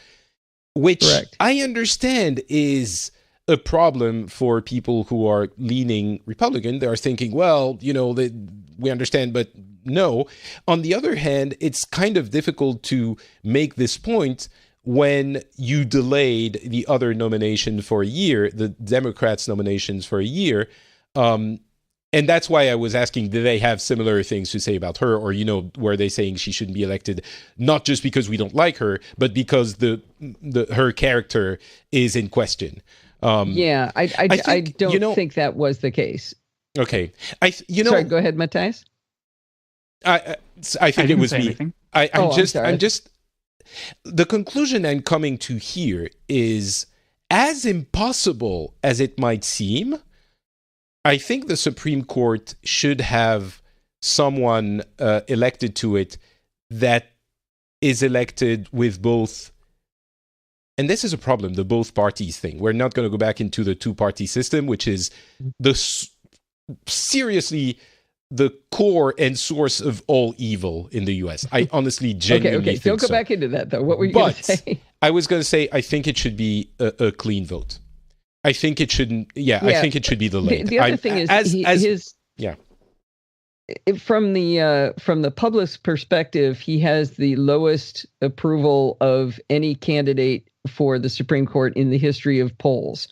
Speaker 1: which I understand is a problem for people who are leaning Republican. They are thinking, well, we understand, but no. On the other hand, it's kind of difficult to make this point when you delayed the other nomination for a year, the Democrats' nominations for a year. And that's why I was asking, do they have similar things to say about her? Or, were they saying she shouldn't be elected, not just because we don't like her, but because her character is in question?
Speaker 3: I don't think that was the case.
Speaker 1: Okay.
Speaker 3: Sorry, go ahead, Matthias.
Speaker 1: I think it was me.
Speaker 2: Anything.
Speaker 1: I'm just, the conclusion I'm coming to here is, as impossible as it might seem, I think the Supreme Court should have someone elected to it that is elected with both. And this is a problem, the both parties thing. We're not going to go back into the two-party system, which is seriously the core and source of all evil in the U.S. I honestly, genuinely think
Speaker 3: don't go back into that, though. What were you going to say?
Speaker 1: I was going to say, I think it should be a clean vote. I think it shouldn't. I think it should be delayed.
Speaker 3: The other thing is, from the public's perspective, he has the lowest approval of any candidate for the Supreme Court in the history of polls.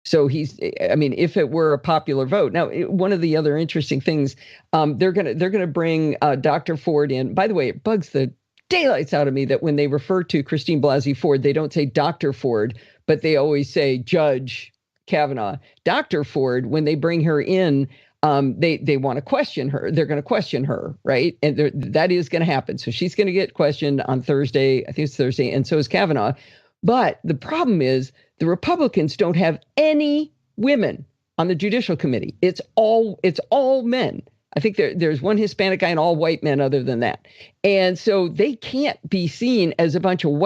Speaker 3: So if it were a popular vote. Now, one of the other interesting things, they're gonna bring Dr. Ford in. By the way, it bugs the daylights out of me that when they refer to Christine Blasey Ford, they don't say Dr. Ford, but they always say Judge Kavanaugh. Dr. Ford, when they bring her in, they want to question her. They're going to question her, right? And that is going to happen. So she's going to get questioned on Thursday. I think it's Thursday, and so is Kavanaugh. But the problem is the Republicans don't have any women on the Judicial Committee. It's all men. I think there's one Hispanic guy and all white men other than that. And so they can't be seen as a bunch of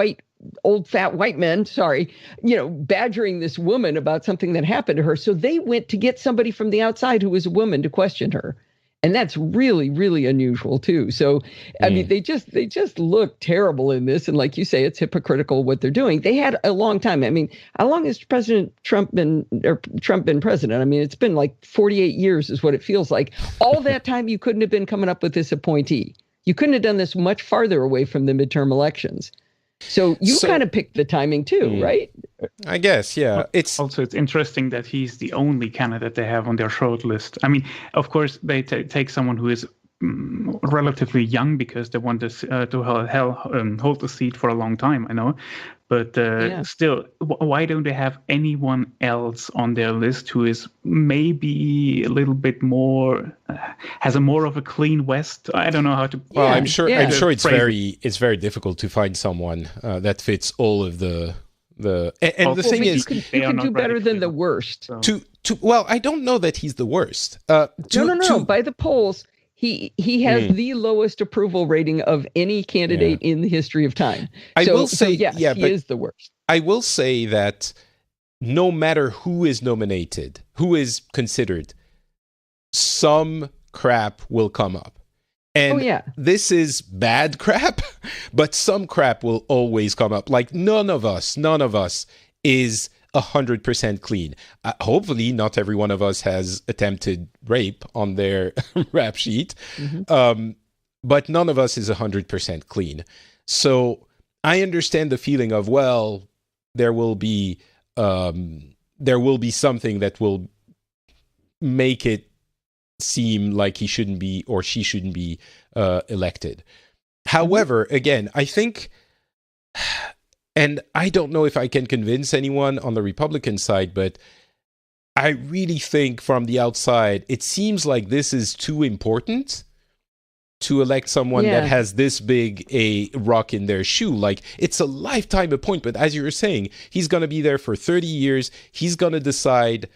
Speaker 3: old fat white men, badgering this woman about something that happened to her. So they went to get somebody from the outside who was a woman to question her. And that's really, really unusual too. So, I mean, they just look terrible in this. And like you say, it's hypocritical what they're doing. They had a long time. I mean, how long has President Trump been president? I mean, it's been like 48 years is what it feels like. All that time, you couldn't have been coming up with this appointee. You couldn't have done this much farther away from the midterm elections. So you kind of picked the timing too, right?
Speaker 1: I guess, yeah.
Speaker 2: It's interesting that he's the only candidate they have on their short list. I mean, of course, they take someone who is relatively young because they want to hold the seat for a long time, I know. But still, why don't they have anyone else on their list who is maybe a little bit more, has a more of a clean West? I don't know how to.
Speaker 1: Well, I'm sure it's very difficult to find someone that fits all of the. The thing is,
Speaker 3: you can do better than the worst.
Speaker 1: So. Well, I don't know that he's the worst.
Speaker 3: No. By the polls, he has the lowest approval rating of any candidate in the history of time.
Speaker 1: I will say,
Speaker 3: he is the worst.
Speaker 1: I will say that no matter who is nominated, who is considered, some crap will come up. And this is bad crap, but some crap will always come up. Like none of us is 100% clean. Hopefully not every one of us has attempted rape on their rap sheet. But none of us is 100% clean. So I understand the feeling of, well, there will be something that will make it seem like he shouldn't be or she shouldn't be elected. However, again, I think, and I don't know if I can convince anyone on the Republican side, but I really think from the outside, it seems like this is too important to elect someone that has this big a rock in their shoe. Like, it's a lifetime appointment. As you were saying, he's going to be there for 30 years. He's going to decide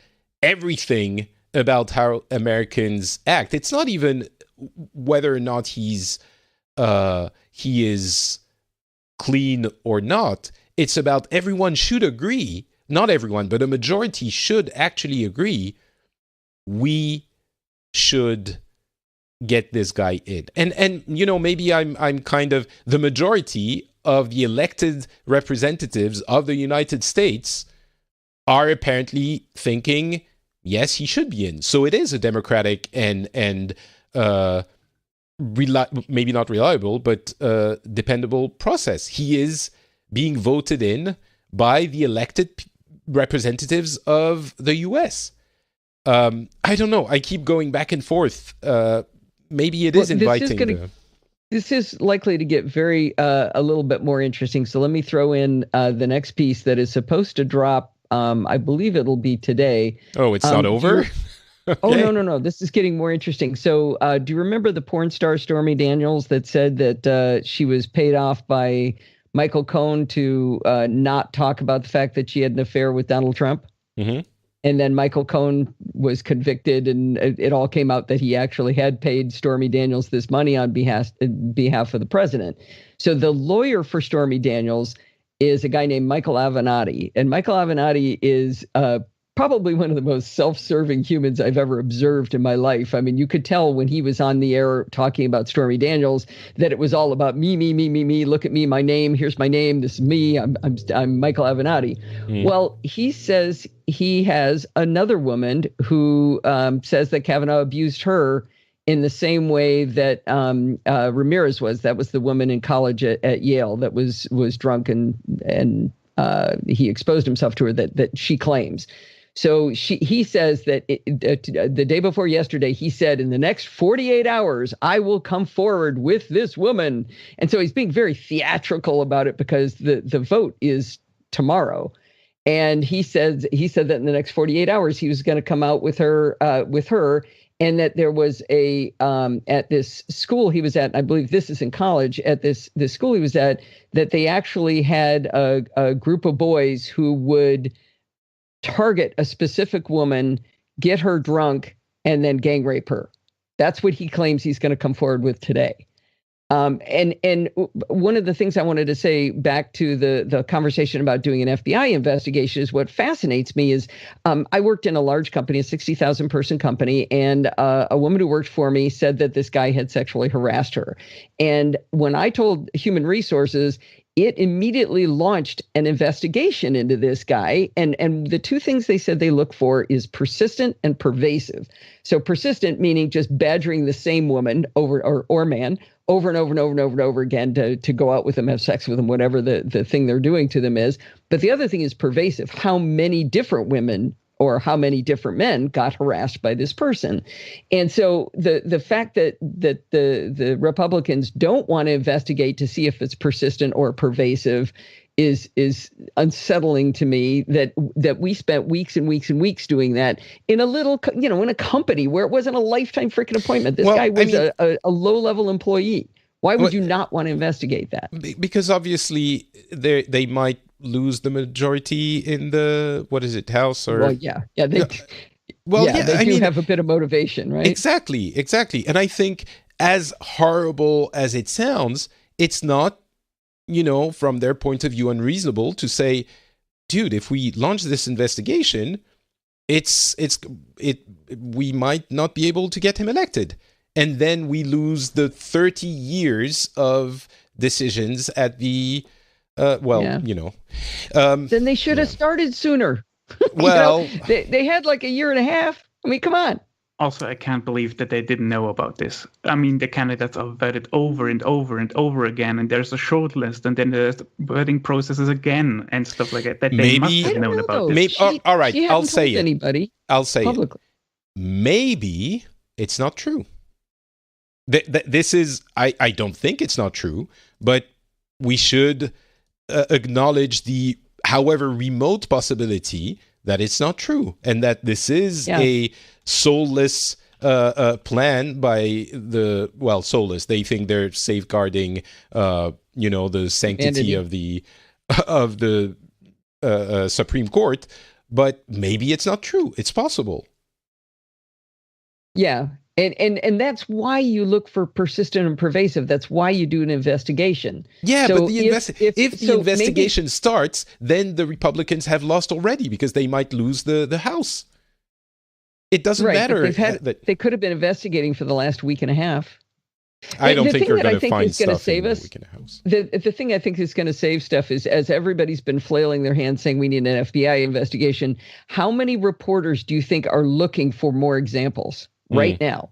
Speaker 1: everything about how Americans act. It's not even whether or not he is clean or not. It's about everyone should agree, not everyone, but a majority should actually agree, we should get this guy in. And maybe I'm kind of the majority of the elected representatives of the United States are apparently thinking, yes, he should be in. So it is a democratic and maybe not reliable, but dependable process. He is being voted in by the elected representatives of the U.S. I don't know. I keep going back and forth. Maybe it is inviting.
Speaker 3: This is likely to get very a little bit more interesting. So let me throw in the next piece that is supposed to drop. I believe it'll be today.
Speaker 1: Oh, it's not over?
Speaker 3: Okay. Oh, no. This is getting more interesting. So do you remember the porn star Stormy Daniels that said that she was paid off by Michael Cohen to not talk about the fact that she had an affair with Donald Trump?
Speaker 1: Mm-hmm.
Speaker 3: And then Michael Cohen was convicted, and it all came out that he actually had paid Stormy Daniels this money on behalf of the president. So the lawyer for Stormy Daniels is a guy named Michael Avenatti. And Michael Avenatti is probably one of the most self-serving humans I've ever observed in my life. I mean, you could tell when he was on the air talking about Stormy Daniels that it was all about me. Look at me, my name. Here's my name. This is me. I'm Michael Avenatti. Well, he says he has another woman who says that Kavanaugh abused her in the same way that Ramirez was. That was the woman in college at Yale that was drunk and he exposed himself to her that she claims. So he says that the day before yesterday, he said, in the next 48 hours, I will come forward with this woman. And so he's being very theatrical about it because the vote is tomorrow. And he said that in the next 48 hours, he was going to come out with her and that there was a at this school he was at, I believe this is in college, at this school he was at, that they actually had a group of boys who would target a specific woman, get her drunk, and then gang rape her. That's what he claims he's going to come forward with today. And one of the things I wanted to say back to the conversation about doing an FBI investigation is what fascinates me is I worked in a large company, a 60,000 person company, and a woman who worked for me said that this guy had sexually harassed her. And when I told Human Resources, it immediately launched an investigation into this guy. And the two things they said they look for is persistent and pervasive. So persistent meaning just badgering the same woman or man over and over and over and over and over again to go out with them, have sex with them, whatever the thing they're doing to them is. But the other thing is pervasive. How many different women or how many different men got harassed by this person? And so the fact that the Republicans don't want to investigate to see if it's persistent or pervasive is unsettling to me, that we spent weeks and weeks and weeks doing that in a little, in a company where it wasn't a lifetime freaking appointment. This guy was a low-level employee. Why would you not want to investigate that?
Speaker 1: Because obviously they might lose the majority in the, what is it, House or?
Speaker 3: Well, yeah. They have a bit of motivation, right?
Speaker 1: Exactly. And I think, as horrible as it sounds, it's not, from their point of view, unreasonable to say, dude, if we launch this investigation, we might not be able to get him elected. And then we lose the 30 years of decisions at the, then
Speaker 3: they should have started sooner.
Speaker 1: Well,
Speaker 3: they had like a year and a half. I mean, come on.
Speaker 2: Also, I can't believe that they didn't know about this. I mean, the candidates are vetted over and over and over again, and there's a short list, and then there's vetting processes again and stuff like that. They must have known about this.
Speaker 1: All right, I'll say it.
Speaker 3: Anybody?
Speaker 1: I'll say
Speaker 3: publicly.
Speaker 1: Maybe it's not true. This is, I don't think it's not true, but we should acknowledge the, however remote possibility that it's not true, and that this is a soulless plan by soulless. They think they're safeguarding, the sanctity of the Supreme Court, but maybe it's not true. It's possible.
Speaker 3: Yeah. And that's why you look for persistent and pervasive. That's why you do an investigation.
Speaker 1: Yeah, so but if the investigation starts, then the Republicans have lost already, because they might lose the House. It doesn't matter.
Speaker 3: They could have been investigating for the last week and a half.
Speaker 1: I don't think you're going to find stuff in the week and a half.
Speaker 3: The thing I think is going to save stuff is, as everybody's been flailing their hands saying we need an FBI investigation, how many reporters do you think are looking for more examples right now?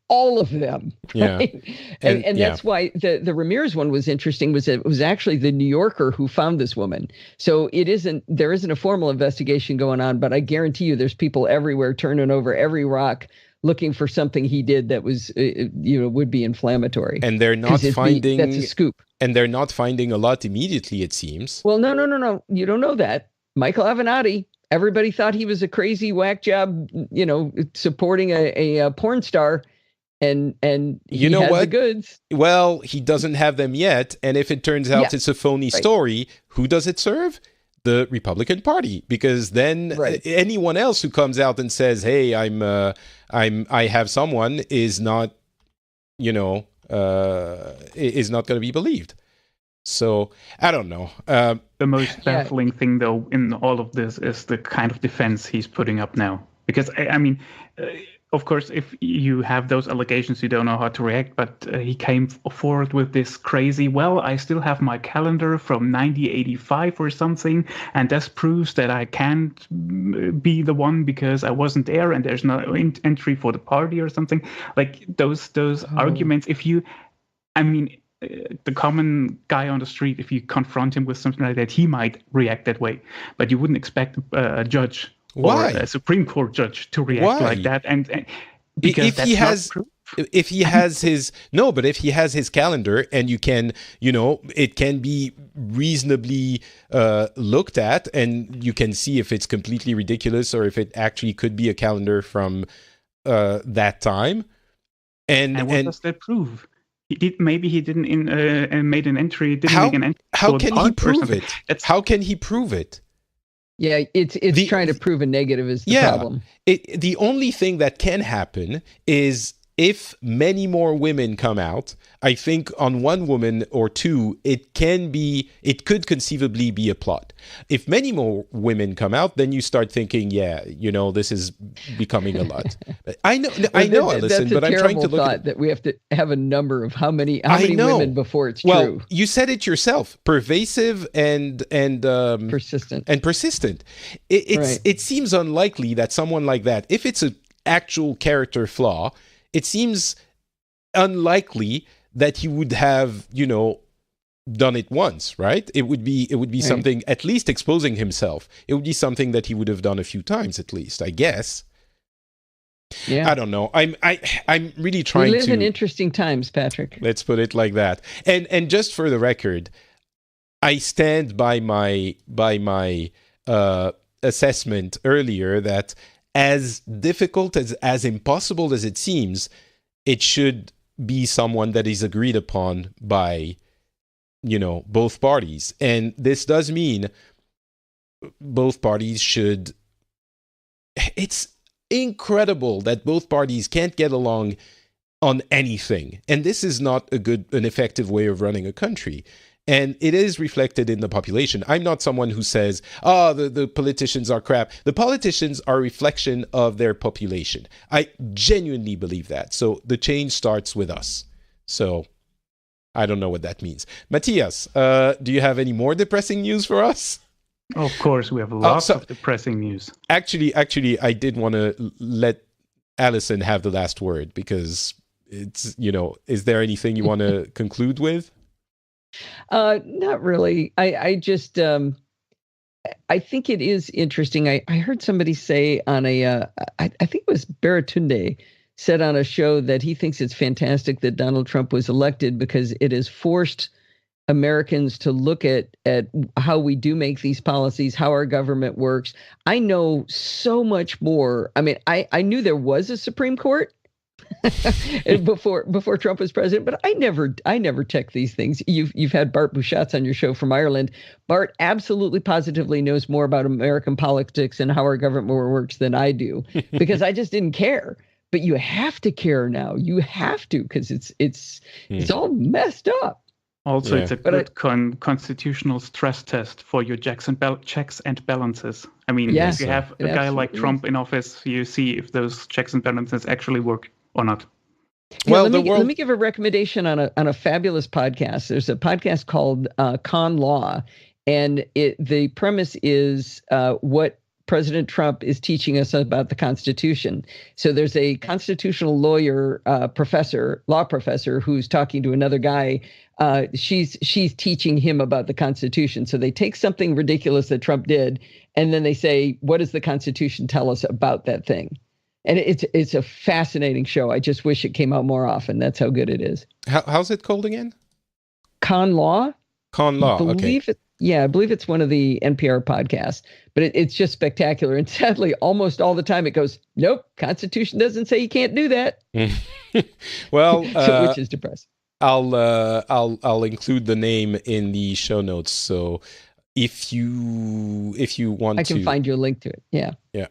Speaker 3: All of them. Right?
Speaker 1: Yeah.
Speaker 3: And that's why the Ramirez one was interesting, it was actually the New Yorker who found this woman. So there isn't a formal investigation going on, but I guarantee you there's people everywhere turning over every rock looking for something he did that was, would be inflammatory.
Speaker 1: And they're not finding,
Speaker 3: that's a scoop.
Speaker 1: And they're not finding a lot immediately, it seems.
Speaker 3: Well, no. You don't know that. Michael Avenatti, everybody thought he was a crazy whack job, supporting a porn star. And he had the goods.
Speaker 1: Well, he doesn't have them yet. And if it turns out it's a phony story, who does it serve? The Republican Party, because then anyone else who comes out and says, "Hey, I have someone," is not, is not going to be believed. So I don't know.
Speaker 2: The most baffling thing, though, in all of this is the kind of defense he's putting up now, because I mean. Of course, if you have those allegations, you don't know how to react, but he came forward with this crazy, I still have my calendar from 1985 or something, and this proves that I can't be the one because I wasn't there and there's no entry for the party or something. Like those arguments, the common guy on the street, if you confront him with something like that, he might react that way, but you wouldn't expect a judge or a Supreme Court judge to react like that, and because if he has, if he has his calendar, and you can, it can be reasonably looked at, and you can see if it's completely ridiculous or if it actually could be a calendar from
Speaker 1: that time. And
Speaker 2: what does that prove? Maybe he didn't made an entry. Didn't make an entry.
Speaker 1: How can he prove it? How can he prove it?
Speaker 3: Yeah, it's trying to prove a negative is the problem.
Speaker 1: The only thing that can happen is if many more women come out. I think on one woman or two, it could conceively be a plot. If many more women come out, then you start thinking, this is becoming a lot. I know, Allison, but I'm trying to look at
Speaker 3: that we have to have a number of how many women before it's true.
Speaker 1: Well, you said it yourself: pervasive and
Speaker 3: persistent.
Speaker 1: It seems unlikely that someone like that, if it's an actual character flaw, it seems unlikely that he would have, done it once, right? It would be right. Something, at least exposing himself. It would be something that he would have done a few times, at least, I guess. Yeah. I don't know. I'm really trying to...
Speaker 3: We live in interesting times, Patrick.
Speaker 1: Let's put it like that. And just for the record, I stand by my assessment earlier that as difficult, as impossible as it seems, it should be someone that is agreed upon by, both parties. And this does mean both parties should... It's incredible that both parties can't get along on anything. And this is not an effective way of running a country. And it is reflected in the population. I'm not someone who says, the politicians are crap. The politicians are a reflection of their population. I genuinely believe that. So the change starts with us. So I don't know what that means. Matthias, do you have any more depressing news for us?
Speaker 2: Of course, we have lots of depressing news.
Speaker 1: Actually, I did want to let Allison have the last word because it's, is there anything you want to conclude with?
Speaker 3: Not really. I just, I think it is interesting. I heard somebody say on I think it was Baratunde said on a show that he thinks it's fantastic that Donald Trump was elected because it has forced Americans to look at how we do make these policies, how our government works. I know so much more. I mean, I knew there was a Supreme Court before Trump was president, but I never checked these things. You've had Bart Bouchatz on your show from Ireland. Bart absolutely positively knows more about American politics and how our government works than I do because I just didn't care. But you have to care now. You have to because it's all messed up.
Speaker 2: Also, it's a good constitutional stress test for your checks and balances. I mean, if you have a guy like Trump in office, you see if those checks and balances actually work or not.
Speaker 3: Well, let me give a recommendation on a fabulous podcast. There's a podcast called Con Law, and the premise is what President Trump is teaching us about the Constitution. So there's a constitutional lawyer, law professor, who's talking to another guy. She's teaching him about the Constitution. So they take something ridiculous that Trump did, and then they say, what does the Constitution tell us about that thing? And it's a fascinating show. I just wish it came out more often. That's how good it is.
Speaker 1: How's it called again?
Speaker 3: Con Law.
Speaker 1: Con Law. Okay.
Speaker 3: I believe it's one of the NPR podcasts, but it's just spectacular. And sadly, almost all the time it goes, nope, Constitution doesn't say you can't do that.
Speaker 1: Well,
Speaker 3: which is depressing.
Speaker 1: I'll include the name in the show notes. So if you want to,
Speaker 3: I can find you a link to it. Yeah.
Speaker 1: Yeah.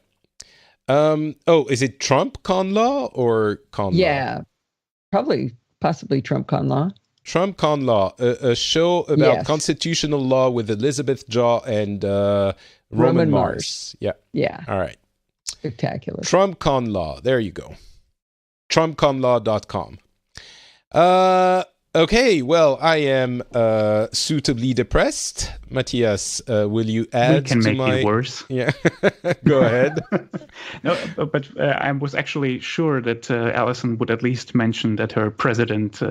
Speaker 1: Is it Trump Con Law or Con Law?
Speaker 3: Yeah, possibly Trump Con Law.
Speaker 1: Trump Con Law, a show about constitutional law with Elizabeth Jaw and Roman Mars. Yeah.
Speaker 3: Yeah.
Speaker 1: All right.
Speaker 3: Spectacular.
Speaker 1: Trump Con Law. There you go. TrumpConLaw.com. Okay, well, I am suitably depressed. Matthias, will you add to my...
Speaker 2: We can make it worse.
Speaker 1: Yeah, go ahead.
Speaker 2: No, but I was actually sure that Allison would at least mention that her president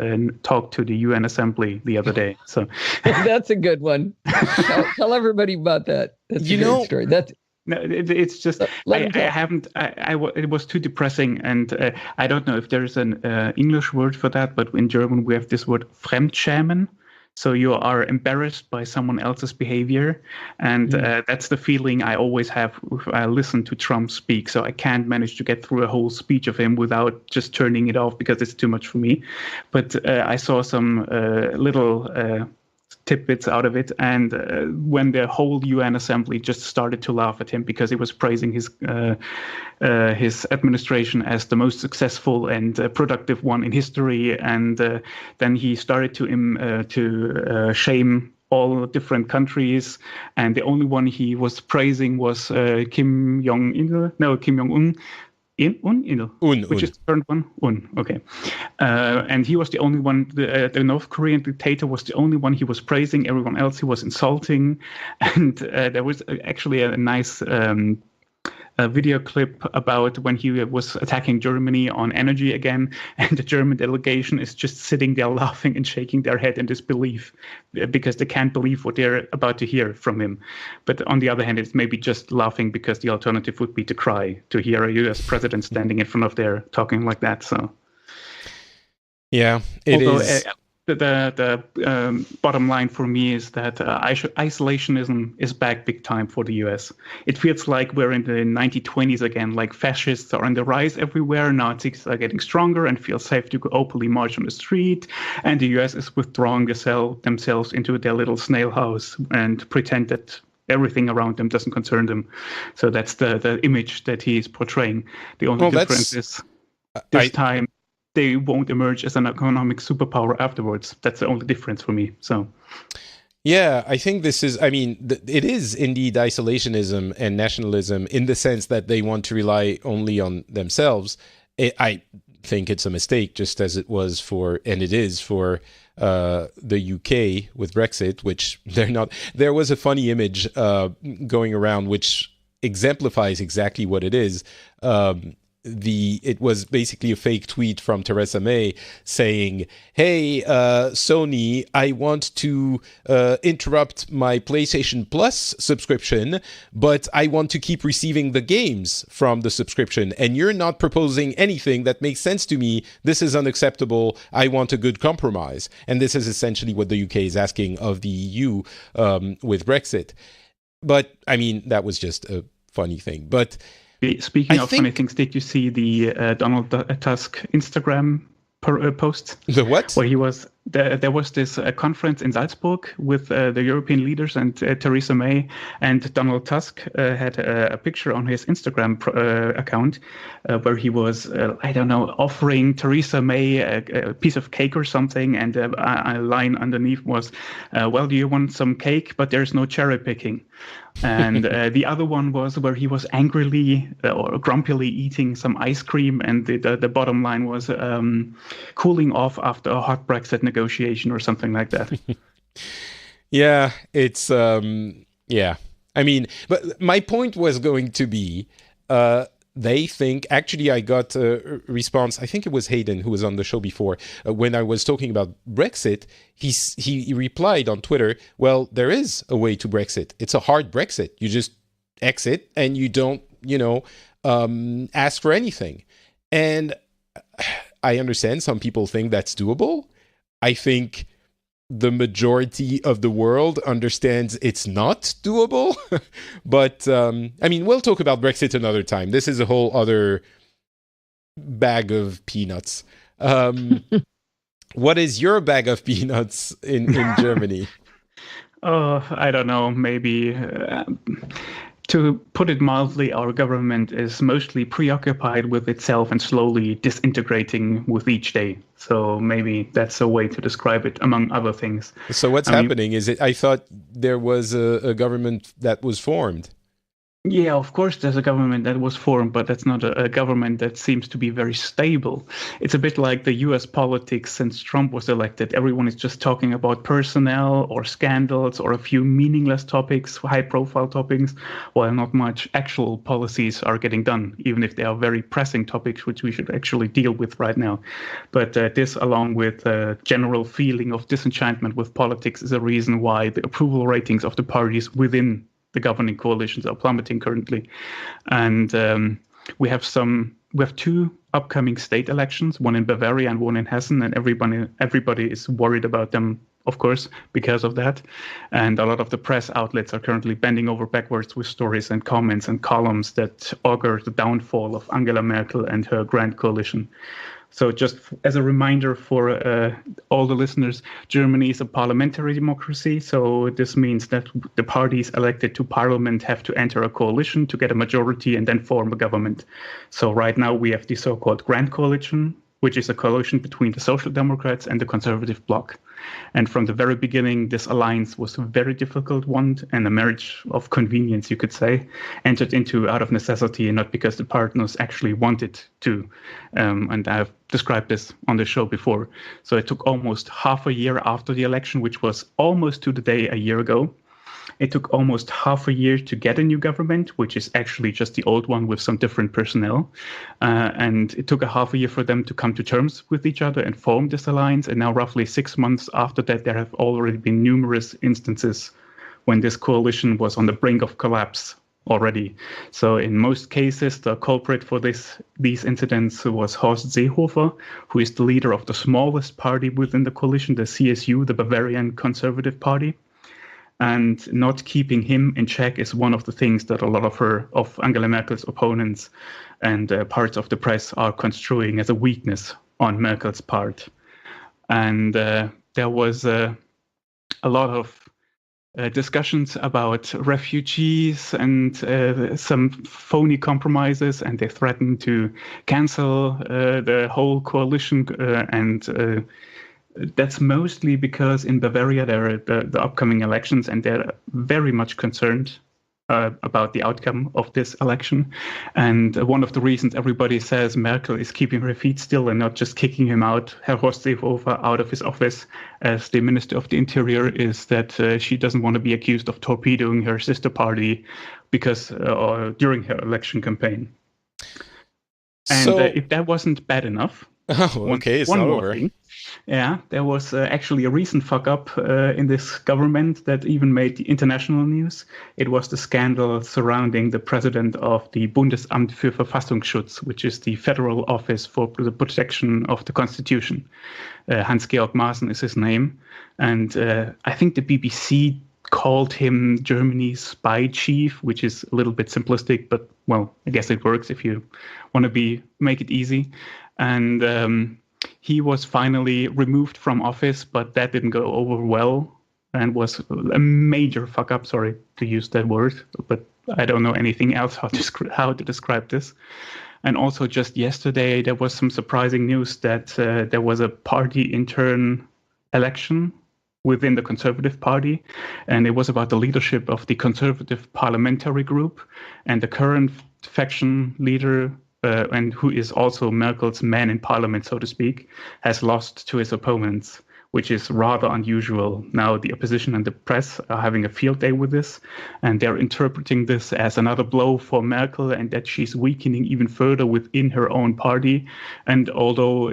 Speaker 2: talked to the UN Assembly the other day. So
Speaker 3: that's a good one. Tell everybody about that. That's a great story.
Speaker 2: No, it's just it was too depressing, and I don't know if there's an English word for that, but in German we have this word Fremdschämen. So you are embarrassed by someone else's behavior. And that's the feeling I always have if I listen to Trump speak. So I can't manage to get through a whole speech of him without just turning it off because it's too much for me. But I saw some little tidbits out of it. And when the whole UN assembly just started to laugh at him because he was praising his administration as the most successful and productive one in history, and then he started to shame all different countries, and the only one he was praising was Kim Jong-un. Which is the current one. Okay. And he was the only one, the North Korean dictator was the only one he was praising. Everyone else he was insulting. And there was actually a nice video clip about when he was attacking Germany on energy again, and the German delegation is just sitting there laughing and shaking their head in disbelief because they can't believe what they're about to hear from him. But on the other hand, it's maybe just laughing because the alternative would be to cry to hear a US president standing in front of there talking like that. So
Speaker 1: yeah, it is.
Speaker 2: The bottom line for me is that isolationism is back big time for the US. It feels like we're in the 1920s again, like fascists are on the rise everywhere, Nazis are getting stronger and feel safe to go openly march on the street, and the US is withdrawing themselves into their little snail house and pretend that everything around them doesn't concern them. So that's the image that he's portraying. The only difference is this time they won't emerge as an economic superpower afterwards. That's the only difference for me. So,
Speaker 1: yeah, I think this is, it is indeed isolationism and nationalism in the sense that they want to rely only on themselves. I think it's a mistake, just as it was for, and it is for the UK with Brexit, which they're not. There was a funny image going around which exemplifies exactly what it is. It was basically a fake tweet from Theresa May saying, hey, Sony, I want to interrupt my PlayStation Plus subscription, but I want to keep receiving the games from the subscription. And you're not proposing anything that makes sense to me. This is unacceptable. I want a good compromise. And this is essentially what the UK is asking of the EU with Brexit. But, that was just a funny thing. But
Speaker 2: speaking of funny things, did you see the Donald Tusk Instagram post?
Speaker 1: The what?
Speaker 2: Where he was there was this conference in Salzburg with the European leaders and Theresa May, and Donald Tusk had a picture on his Instagram account where he was, offering Theresa May a piece of cake or something, and a line underneath was, well, do you want some cake? But there's no cherry picking. And the other one was where he was angrily or grumpily eating some ice cream, and the bottom line was cooling off after a hot Brexit negotiation or something like that.
Speaker 1: Yeah, it's yeah. But my point was going to be they think, actually I got a response, I think it was Hayden who was on the show before, when I was talking about Brexit, he replied on Twitter, well, there is a way to Brexit. It's a hard Brexit. You just exit and you don't, ask for anything. And I understand some people think that's doable. I think the majority of the world understands it's not doable. But, we'll talk about Brexit another time. This is a whole other bag of peanuts. What is your bag of peanuts in Germany?
Speaker 2: Oh, I don't know. Maybe... to put it mildly, our government is mostly preoccupied with itself and slowly disintegrating with each day. So maybe that's a way to describe it, among other things.
Speaker 1: So what's happening? I thought there was a government that was formed.
Speaker 2: Yeah, of course there's a government that was formed, but that's not a government that seems to be very stable. It's a bit like the US politics since Trump was elected. Everyone is just talking about personnel or scandals or a few meaningless topics, high-profile topics, while not much actual policies are getting done, even if they are very pressing topics which we should actually deal with right now. But this, along with a general feeling of disenchantment with politics, is a reason why the approval ratings of the parties within the governing coalitions are plummeting currently. And we have two upcoming state elections, one in Bavaria and one in Hessen, and everybody is worried about them of course, because of that. And a lot of the press outlets are currently bending over backwards with stories and comments and columns that augur the downfall of Angela Merkel and her grand coalition. So just as a reminder for all the listeners, Germany is a parliamentary democracy. So this means that the parties elected to parliament have to enter a coalition to get a majority and then form a government. So right now we have the so-called Grand Coalition, which is a coalition between the Social Democrats and the Conservative Bloc. And from the very beginning, this alliance was a very difficult one and a marriage of convenience, you could say, entered into out of necessity and not because the partners actually wanted to. And I've described this on the show before. So it took almost half a year after the election, which was almost to the day a year ago. It took almost half a year to get a new government, which is actually just the old one with some different personnel. And it took a half a year for them to come to terms with each other and form this alliance. And now roughly 6 months after that, there have already been numerous instances when this coalition was on the brink of collapse already. So in most cases, the culprit for these incidents was Horst Seehofer, who is the leader of the smallest party within the coalition, the CSU, the Bavarian Conservative Party. And not keeping him in check is one of the things that a lot of Angela Merkel's opponents and parts of the press are construing as a weakness on Merkel's part. And there was a lot of discussions about refugees and some phony compromises, and they threatened to cancel the whole coalition and that's mostly because in Bavaria there are the upcoming elections, and they're very much concerned about the outcome of this election. And one of the reasons everybody says Merkel is keeping her feet still and not just kicking him out, Herr Horst Seehofer, out of his office as the Minister of the Interior, is that she doesn't want to be accused of torpedoing her sister party during her election campaign. And if that wasn't bad enough,
Speaker 1: it's not over.
Speaker 2: Thing. Yeah, there was actually a recent fuck-up in this government that even made the international news. It was the scandal surrounding the president of the Bundesamt für Verfassungsschutz, which is the federal office for the protection of the Constitution. Hans-Georg Maaßen is his name. And I think the BBC called him Germany's spy chief, which is a little bit simplistic, but, well, I guess it works if you want to make it easy. And he was finally removed from office, but that didn't go over well and was a major fuck up. Sorry to use that word, but I don't know anything else how to describe this. And also just yesterday, there was some surprising news that there was a party intern election within the Conservative Party, and it was about the leadership of the Conservative Parliamentary Group, and the current faction leader, and who is also Merkel's man in parliament, so to speak, has lost to his opponents, which is rather unusual. Now the opposition and the press are having a field day with this, and they're interpreting this as another blow for Merkel and that she's weakening even further within her own party. And although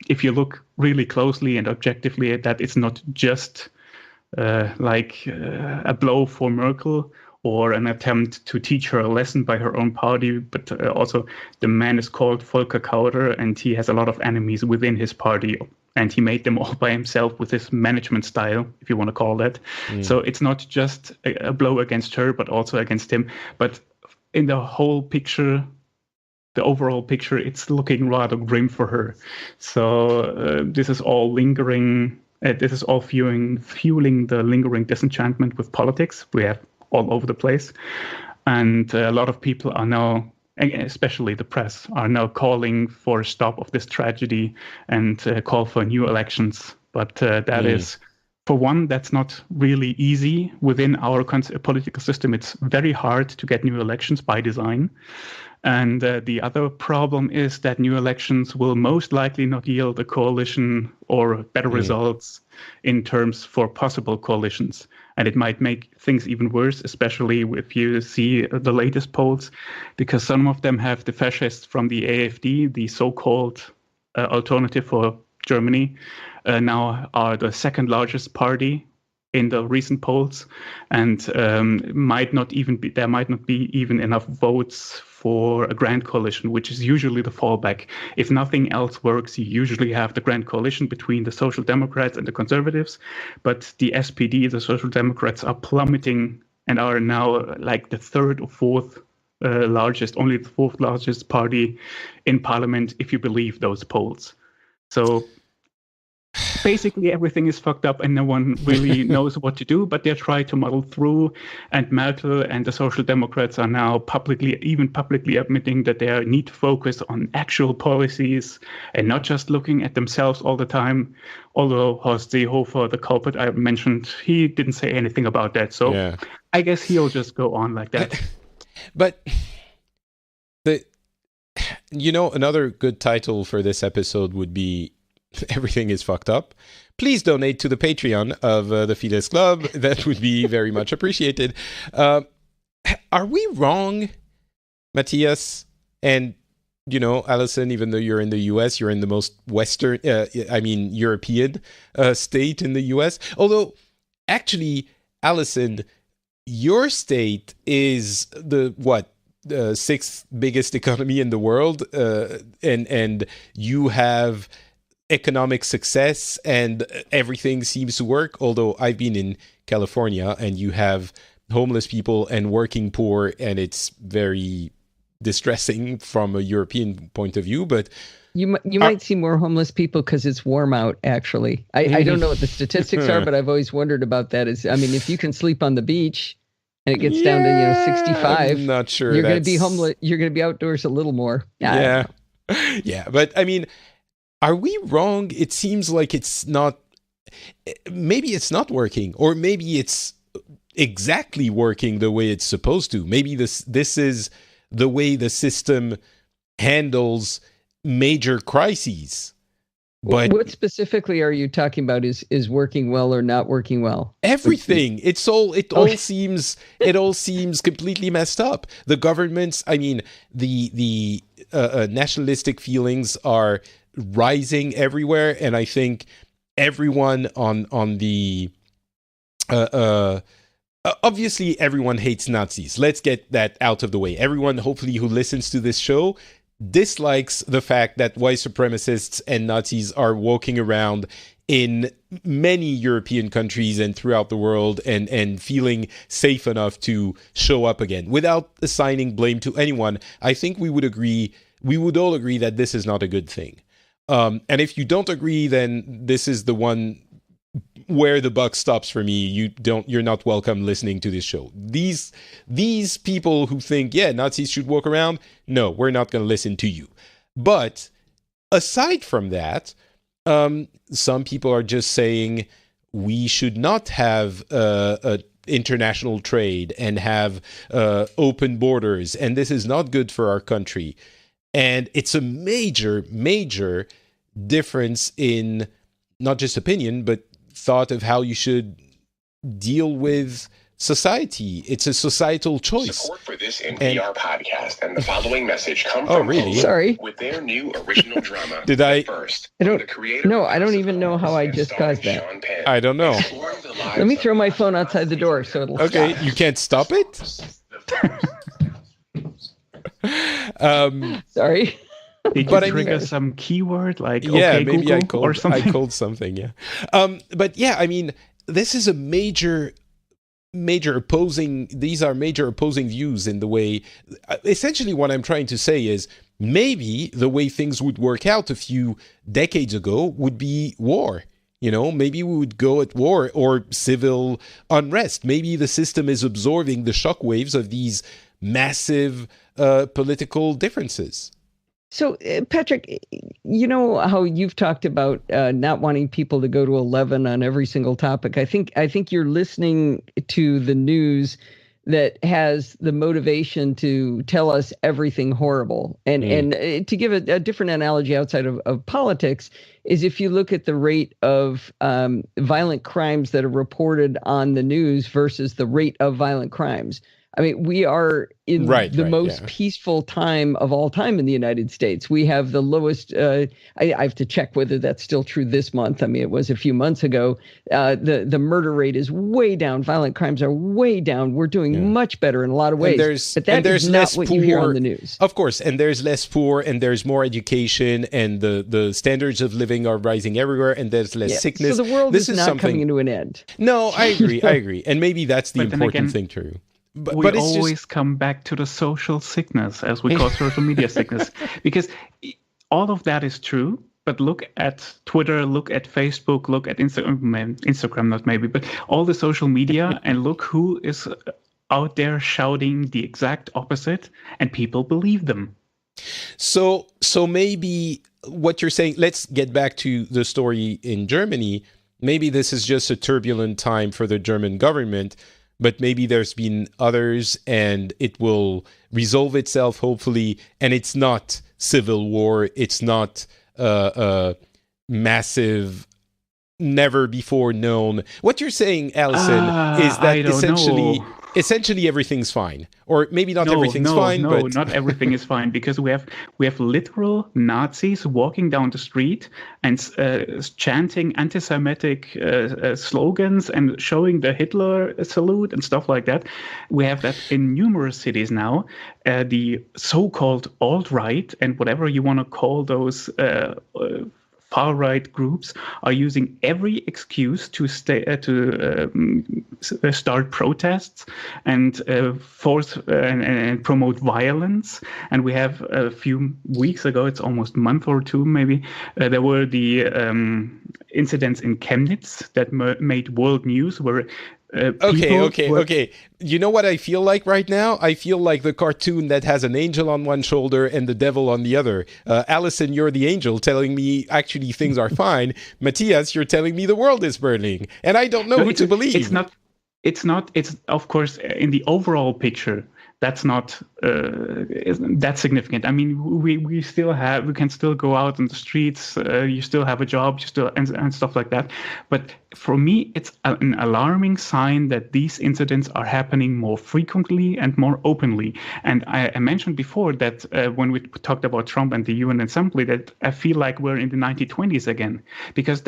Speaker 2: if you look really closely and objectively at that, it's not just a blow for Merkel or an attempt to teach her a lesson by her own party, but also the man is called Volker Kauder, and he has a lot of enemies within his party, and he made them all by himself with his management style, if you want to call that. So it's not just a blow against her, but also against him. But in the whole picture, the overall picture, it's looking rather grim for her. So this is all lingering. This is all fueling the lingering disenchantment with politics we have all over the place. And a lot of people are now, especially the press, are now calling for a stop of this tragedy and call for new elections. But that is, for one, that's not really easy within our political system. It's very hard to get new elections by design. And the other problem is that new elections will most likely not yield a coalition or better results in terms for possible coalitions. And it might make things even worse, especially if you see the latest polls, because some of them have the fascists from the AfD, the so-called alternative for Germany, now are the second largest party in the recent polls, and there might not be even enough votes for a grand coalition, which is usually the fallback. If nothing else works, you usually have the grand coalition between the Social Democrats and the Conservatives. But the SPD, the Social Democrats, are plummeting and are now like the third or fourth only the fourth largest party in parliament, if you believe those polls. So basically everything is fucked up and no one really knows what to do, but they're trying to muddle through. And Merkel and the Social Democrats are now publicly admitting that they need to focus on actual policies and not just looking at themselves all the time. Although Horst Seehofer, the culprit I mentioned, he didn't say anything about that. So yeah. I guess he'll just go on like that.
Speaker 1: But another good title for this episode would be Everything is Fucked Up. Please donate to the Patreon of the Phileas Club. That would be very much appreciated. Are we wrong, Matthias? And, Allison, even though you're in the US, you're in the most European state in the US. Although, actually, Allison, your state is the sixth biggest economy in the world, and you have economic success and everything seems to work. Although I've been in California and you have homeless people and working poor, and it's very distressing from a European point of view. But
Speaker 3: you might see more homeless people because it's warm out, actually. I don't know what the statistics are, but I've always wondered about that. If you can sleep on the beach and it gets down to 65,
Speaker 1: I'm not sure
Speaker 3: you're going to be homeless. You're going to be outdoors a little more.
Speaker 1: Yeah. But are we wrong? It seems like it's not. Maybe it's not working, or maybe it's exactly working the way it's supposed to. Maybe this is the way the system handles major crises. But
Speaker 3: what specifically are you talking about is working well or not working well?
Speaker 1: Everything. It all seems completely messed up. The governments, the nationalistic feelings are rising everywhere, and I think everyone on the obviously everyone hates Nazis. Let's get that out of the way. Everyone, hopefully, who listens to this show dislikes the fact that white supremacists and Nazis are walking around in many European countries and throughout the world and feeling safe enough to show up again without assigning blame to anyone. I think we would all agree that this is not a good thing. And if you don't agree, then this is the one where the buck stops for me. You're not welcome listening to this show. These people who think, Nazis should walk around, no, we're not going to listen to you. But aside from that, some people are just saying we should not have international trade and have open borders, and this is not good for our country. And it's a major, major difference in not just opinion, but thought of how you should deal with society. It's a societal choice.
Speaker 4: Support for this NPR podcast and the following message come from
Speaker 1: really?
Speaker 3: Sorry.
Speaker 4: with their new original drama.
Speaker 1: Did I?
Speaker 4: First,
Speaker 3: I don't even know how I just caused that.
Speaker 1: I don't know.
Speaker 3: Let me throw my phone outside the door so it'll
Speaker 1: Okay,
Speaker 3: stop.
Speaker 1: You can't stop it?
Speaker 3: Sorry.
Speaker 2: Did you trigger some keyword like okay,
Speaker 1: maybe
Speaker 2: Google, or something?
Speaker 1: I called something, yeah. But yeah, this is a major opposing. These are major opposing views in the way. Essentially, what I'm trying to say is maybe the way things would work out a few decades ago would be war. Maybe we would go at war or civil unrest. Maybe the system is absorbing the shockwaves of these massive political differences.
Speaker 3: So, Patrick, you know how you've talked about not wanting people to go to 11 on every single topic. I think you're listening to the news that has the motivation to tell us everything horrible. And to give a different analogy outside of politics is if you look at the rate of violent crimes that are reported on the news versus the rate of violent crimes. I mean, we are in the most peaceful time of all time in the United States. We have the lowest, I have to check whether that's still true this month. I mean, it was a few months ago. The murder rate is way down. Violent crimes are way down. We're doing much better in a lot of ways. But that is not what you hear on the news.
Speaker 1: Of course, and there's less poor, and there's more education, and the standards of living are rising everywhere, and there's less sickness.
Speaker 3: So the world is not coming to an end.
Speaker 1: No, I agree. And maybe that's the important thing too.
Speaker 2: But we always come back to the social sickness, as we call social media sickness, because all of that is true. But look at Twitter, look at Facebook, look at Instagram, not maybe, but all the social media, and look who is out there shouting the exact opposite, and people believe them.
Speaker 1: So maybe what you're saying, let's get back to the story in Germany. Maybe this is just a turbulent time for the German government, but maybe there's been others, and it will resolve itself, hopefully. And it's not civil war. It's not massive, never before known. What you're saying, Allison, is that essentially everything's fine, or maybe not everything's fine.
Speaker 2: No, not everything is fine, because we have literal Nazis walking down the street and chanting anti-Semitic slogans and showing the Hitler salute and stuff like that. We have that in numerous cities now. The so-called alt-right and whatever you want to call those far-right groups are using every excuse to start protests and force and promote violence. And we have a few weeks ago, it's almost a month or two maybe, there were the incidents in Chemnitz that made world news, where
Speaker 1: Okay. You know what I feel like right now? I feel like the cartoon that has an angel on one shoulder and the devil on the other. Allison, you're the angel telling me actually things are fine. Matthias, you're telling me the world is burning. And I don't know who to believe.
Speaker 2: It's of course in the overall picture. That's not that significant. I mean, we can still go out on the streets. You still have a job, and stuff like that. But for me, it's an alarming sign that these incidents are happening more frequently and more openly. And I mentioned before that when we talked about Trump and the UN Assembly, that I feel like we're in the 1920s again, because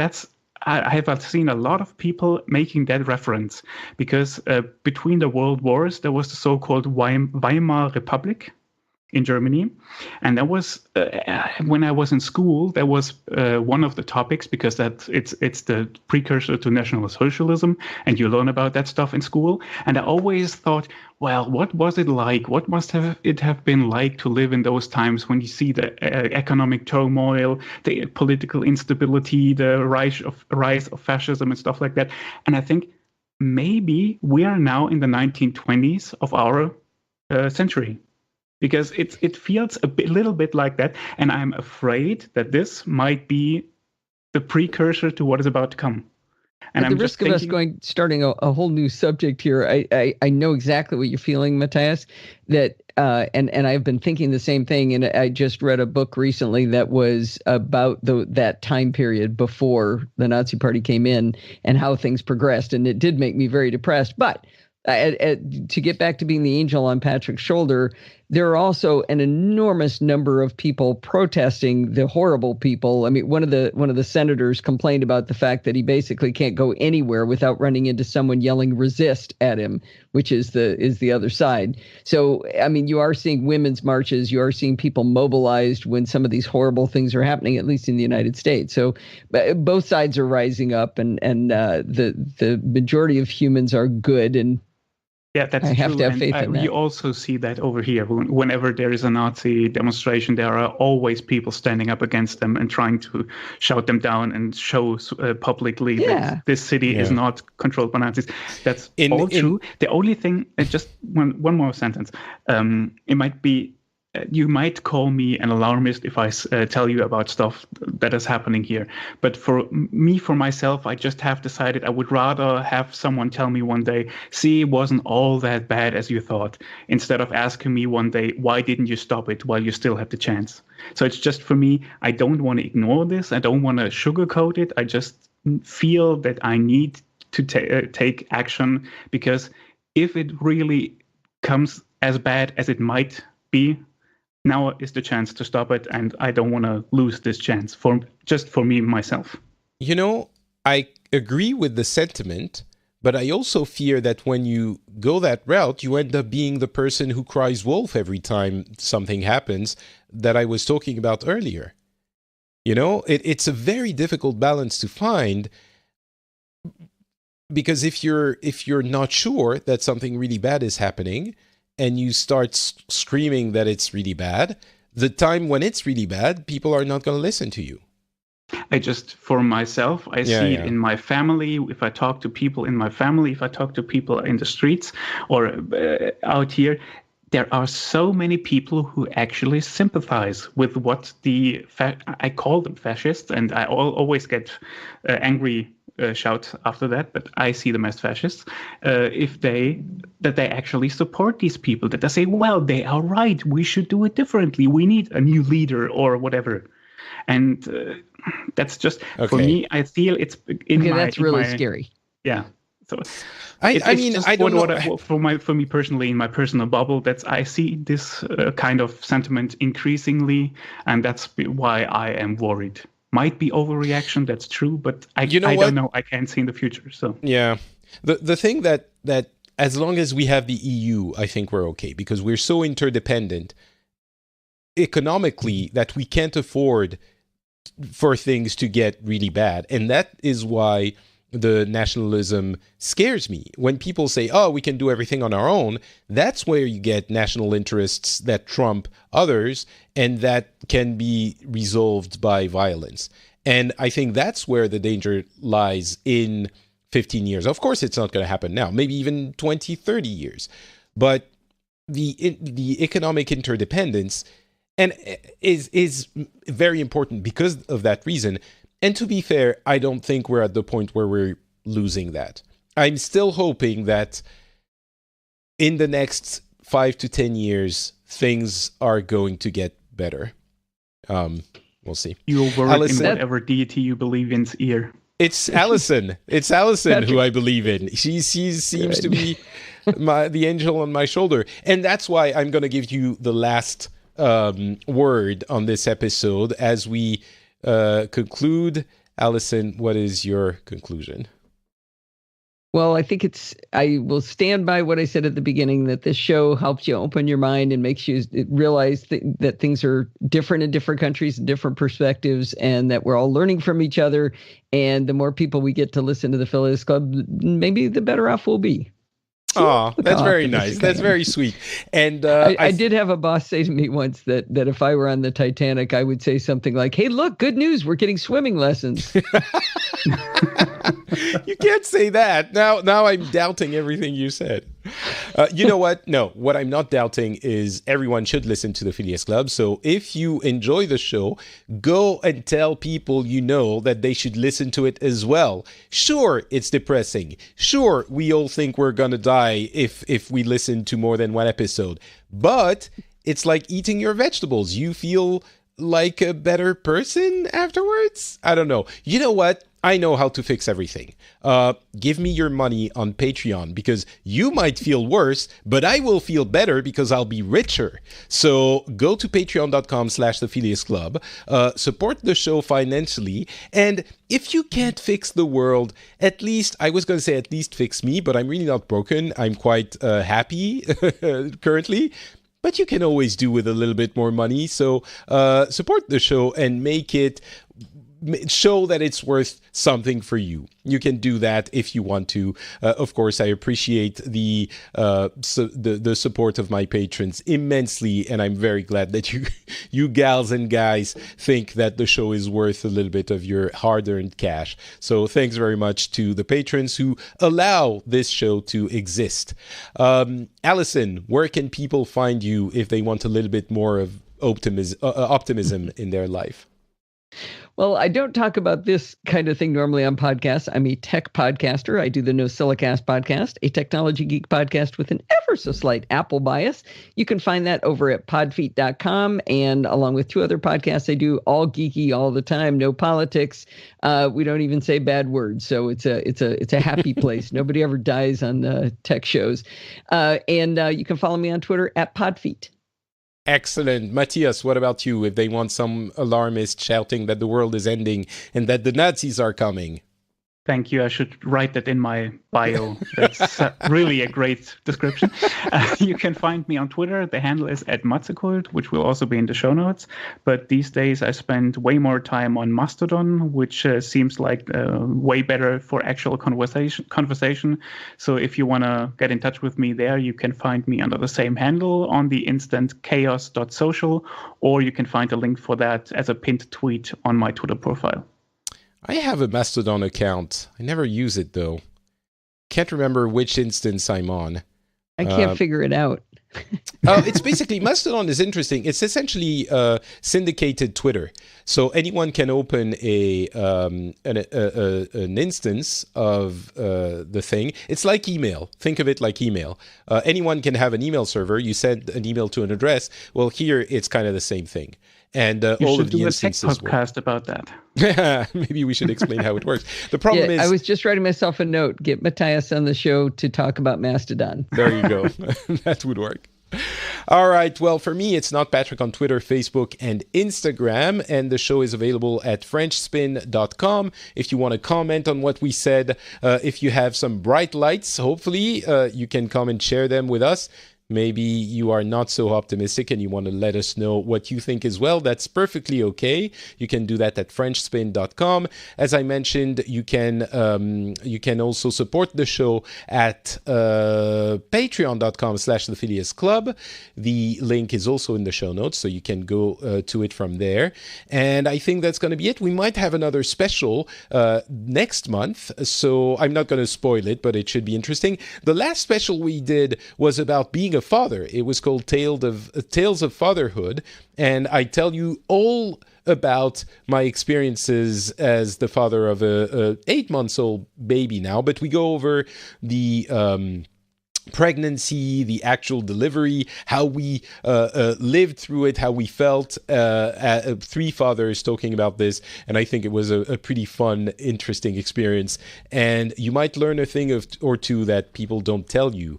Speaker 2: I have seen a lot of people making that reference, because between the world wars, there was the so-called Weimar Republic in Germany. And that was, when I was in school, that was one of the topics, because it's the precursor to National Socialism, and you learn about that stuff in school. And I always thought, well, what was it like? What must it have been like to live in those times when you see the economic turmoil, the political instability, the rise of fascism and stuff like that? And I think maybe we are now in the 1920s of our century, because it feels little bit like that. And I'm afraid that this might be the precursor to what is about to come. And
Speaker 3: at the risk of us starting a whole new subject here, I know exactly what you're feeling, Matthias, that and I've been thinking the same thing. And I just read a book recently that was about that time period before the Nazi Party came in and how things progressed. And it did make me very depressed. But to get back to being the angel on Patrick's shoulder, there are also an enormous number of people protesting, the horrible people. I mean, one of the senators complained about the fact that he basically can't go anywhere without running into someone yelling "resist" at him, which is the other side. So, I mean, you are seeing women's marches, you are seeing people mobilized when some of these horrible things are happening, at least in the United States. So, both sides are rising up, and the majority of humans are good, and
Speaker 2: yeah, that's
Speaker 3: I have
Speaker 2: true.
Speaker 3: to have faith in that.
Speaker 2: You also see that over here. Whenever there is a Nazi demonstration, there are always people standing up against them and trying to shout them down and show publicly that this city is not controlled by Nazis. That's all true. The only thing, just one more sentence. It might be, you might call me an alarmist if I tell you about stuff that is happening here. But for myself, I just have decided I would rather have someone tell me one day, see, it wasn't all that bad as you thought, instead of asking me one day, why didn't you stop it while you still have the chance? So it's just, for me, I don't want to ignore this. I don't want to sugarcoat it. I just feel that I need to take action, because if it really comes as bad as it might be, now is the chance to stop it, and I don't want to lose this chance for me, myself.
Speaker 1: You know, I agree with the sentiment, but I also fear that when you go that route, you end up being the person who cries wolf every time something happens that I was talking about earlier. You know, it's a very difficult balance to find, because if you're not sure that something really bad is happening and you start screaming that it's really bad, the time when it's really bad, people are not going to listen to you.
Speaker 2: For myself, I see it in my family. If I talk to people in my family, if I talk to people in the streets or out here, there are so many people who actually sympathize with what I call them fascists, and I always get angry shout after that, but I see them as fascists. That they actually support these people, that they say, well, they are right, we should do it differently, we need a new leader or whatever. And that's just, for me, I feel it's
Speaker 3: that's really scary.
Speaker 2: Yeah. So
Speaker 1: I mean, I don't know.
Speaker 2: For me personally, in my personal bubble, I see this kind of sentiment increasingly, and that's why I am worried. Might be overreaction, that's true, but I don't know. I can't see in the future. So
Speaker 1: yeah, the thing that as long as we have the EU, I think we're okay, because we're so interdependent economically that we can't afford for things to get really bad, and that is why the nationalism scares me. When people say, oh, we can do everything on our own, that's where you get national interests that trump others, and that can be resolved by violence. And I think that's where the danger lies in 15 years. Of course, it's not going to happen now, maybe even 20, 30 years. But the economic interdependence is very important because of that reason. And to be fair, I don't think we're at the point where we're losing that. I'm still hoping that in the next 5 to 10 years, things are going to get better. We'll see.
Speaker 2: You'll work in whatever deity you believe in's ear.
Speaker 1: It's Allison. It's Allison who I believe in. She seems to be the angel on my shoulder. And that's why I'm going to give you the last word on this episode as we conclude. Allison, what is your conclusion?
Speaker 3: Well, I think I will stand by what I said at the beginning, that this show helps you open your mind and makes you realize that things are different in different countries and different perspectives, and that we're all learning from each other. And the more people we get to listen to the Phileas Club, maybe the better off we'll be.
Speaker 1: Oh, that's very nice. That's very sweet. And
Speaker 3: I did have a boss say to me once that if I were on the Titanic, I would say something like, hey, look, good news, we're getting swimming lessons.
Speaker 1: You can't say that. Now I'm doubting everything you said. You know what? No, what I'm not doubting is everyone should listen to the Phileas Club. So if you enjoy the show, go and tell people you know that they should listen to it as well. Sure, it's depressing. Sure, we all think we're gonna die if we listen to more than one episode. But it's like eating your vegetables. You feel like a better person afterwards? I don't know. You know what? I know how to fix everything. Give me your money on Patreon, because you might feel worse, but I will feel better because I'll be richer. So go to patreon.com/the Phileas Club, support the show financially, and if you can't fix the world, at least fix me, but I'm really not broken. I'm quite happy currently. But you can always do with a little bit more money. So support the show and show that it's worth something for you. You can do that if you want to. Of course, I appreciate the support of my patrons immensely, and I'm very glad that you gals and guys think that the show is worth a little bit of your hard-earned cash. So thanks very much to the patrons who allow this show to exist. Allison, where can people find you if they want a little bit more of optimism in their life?
Speaker 3: Well, I don't talk about this kind of thing normally on podcasts. I'm a tech podcaster. I do the No Silicast podcast, a technology geek podcast with an ever so slight Apple bias. You can find that over at podfeet.com, and along with 2 other podcasts I do, all geeky all the time, no politics. We don't even say bad words, so it's a happy place. Nobody ever dies on the tech shows. And you can follow me on Twitter at podfeet.
Speaker 1: Excellent. Matthias, what about you? If they want some alarmist shouting that the world is ending and that the Nazis are coming.
Speaker 2: Thank you. I should write that in my bio. That's really a great description. You can find me on Twitter. The handle is @Matzekult, which will also be in the show notes. But these days I spend way more time on Mastodon, which seems like way better for actual conversation. So if you want to get in touch with me there, you can find me under the same handle on the instant chaos.social, or you can find a link for that as a pinned tweet on my Twitter profile.
Speaker 1: I have a Mastodon account. I never use it, though. Can't remember which instance I'm on.
Speaker 3: I can't figure it out.
Speaker 1: It's basically, Mastodon is interesting. It's essentially syndicated Twitter. So anyone can open an instance of the thing. It's like email. Think of it like email. Anyone can have an email server. You send an email to an address. Well, here it's kind of the same thing. And all of the instances
Speaker 2: should do a tech podcast about
Speaker 1: that. Maybe we should explain how it works. The problem is,
Speaker 3: I was just writing myself a note. Get Matthias on the show to talk about Mastodon.
Speaker 1: There you go. That would work. All right. Well, for me, it's Not Patrick on Twitter, Facebook, and Instagram. And the show is available at FrenchSpin.com. If you want to comment on what we said, if you have some bright lights, hopefully you can come and share them with us. Maybe you are not so optimistic and you want to let us know what you think as well. That's perfectly okay. You can do that at FrenchSpin.com. As I mentioned, you can also support the show at Patreon.com/The Phileas Club. The link is also in the show notes, so you can go to it from there. And I think that's going to be it. We might have another special next month, so I'm not going to spoil it, but it should be interesting. The last special we did was about being a father. It was called Tales of Fatherhood, and I tell you all about my experiences as the father of a 8-month-old baby now, but we go over the pregnancy, the actual delivery, how we lived through it, how we felt. 3 fathers talking about this, and I think it was a pretty fun, interesting experience. And you might learn a thing or two that people don't tell you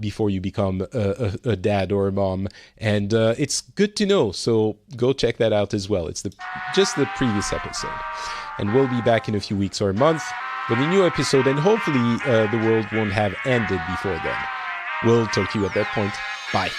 Speaker 1: before you become a dad or a mom, and it's good to know. So go check that out as well. It's just the previous episode, and we'll be back in a few weeks or a month with a new episode, and hopefully the world won't have ended before then. We'll talk to you at that point. Bye.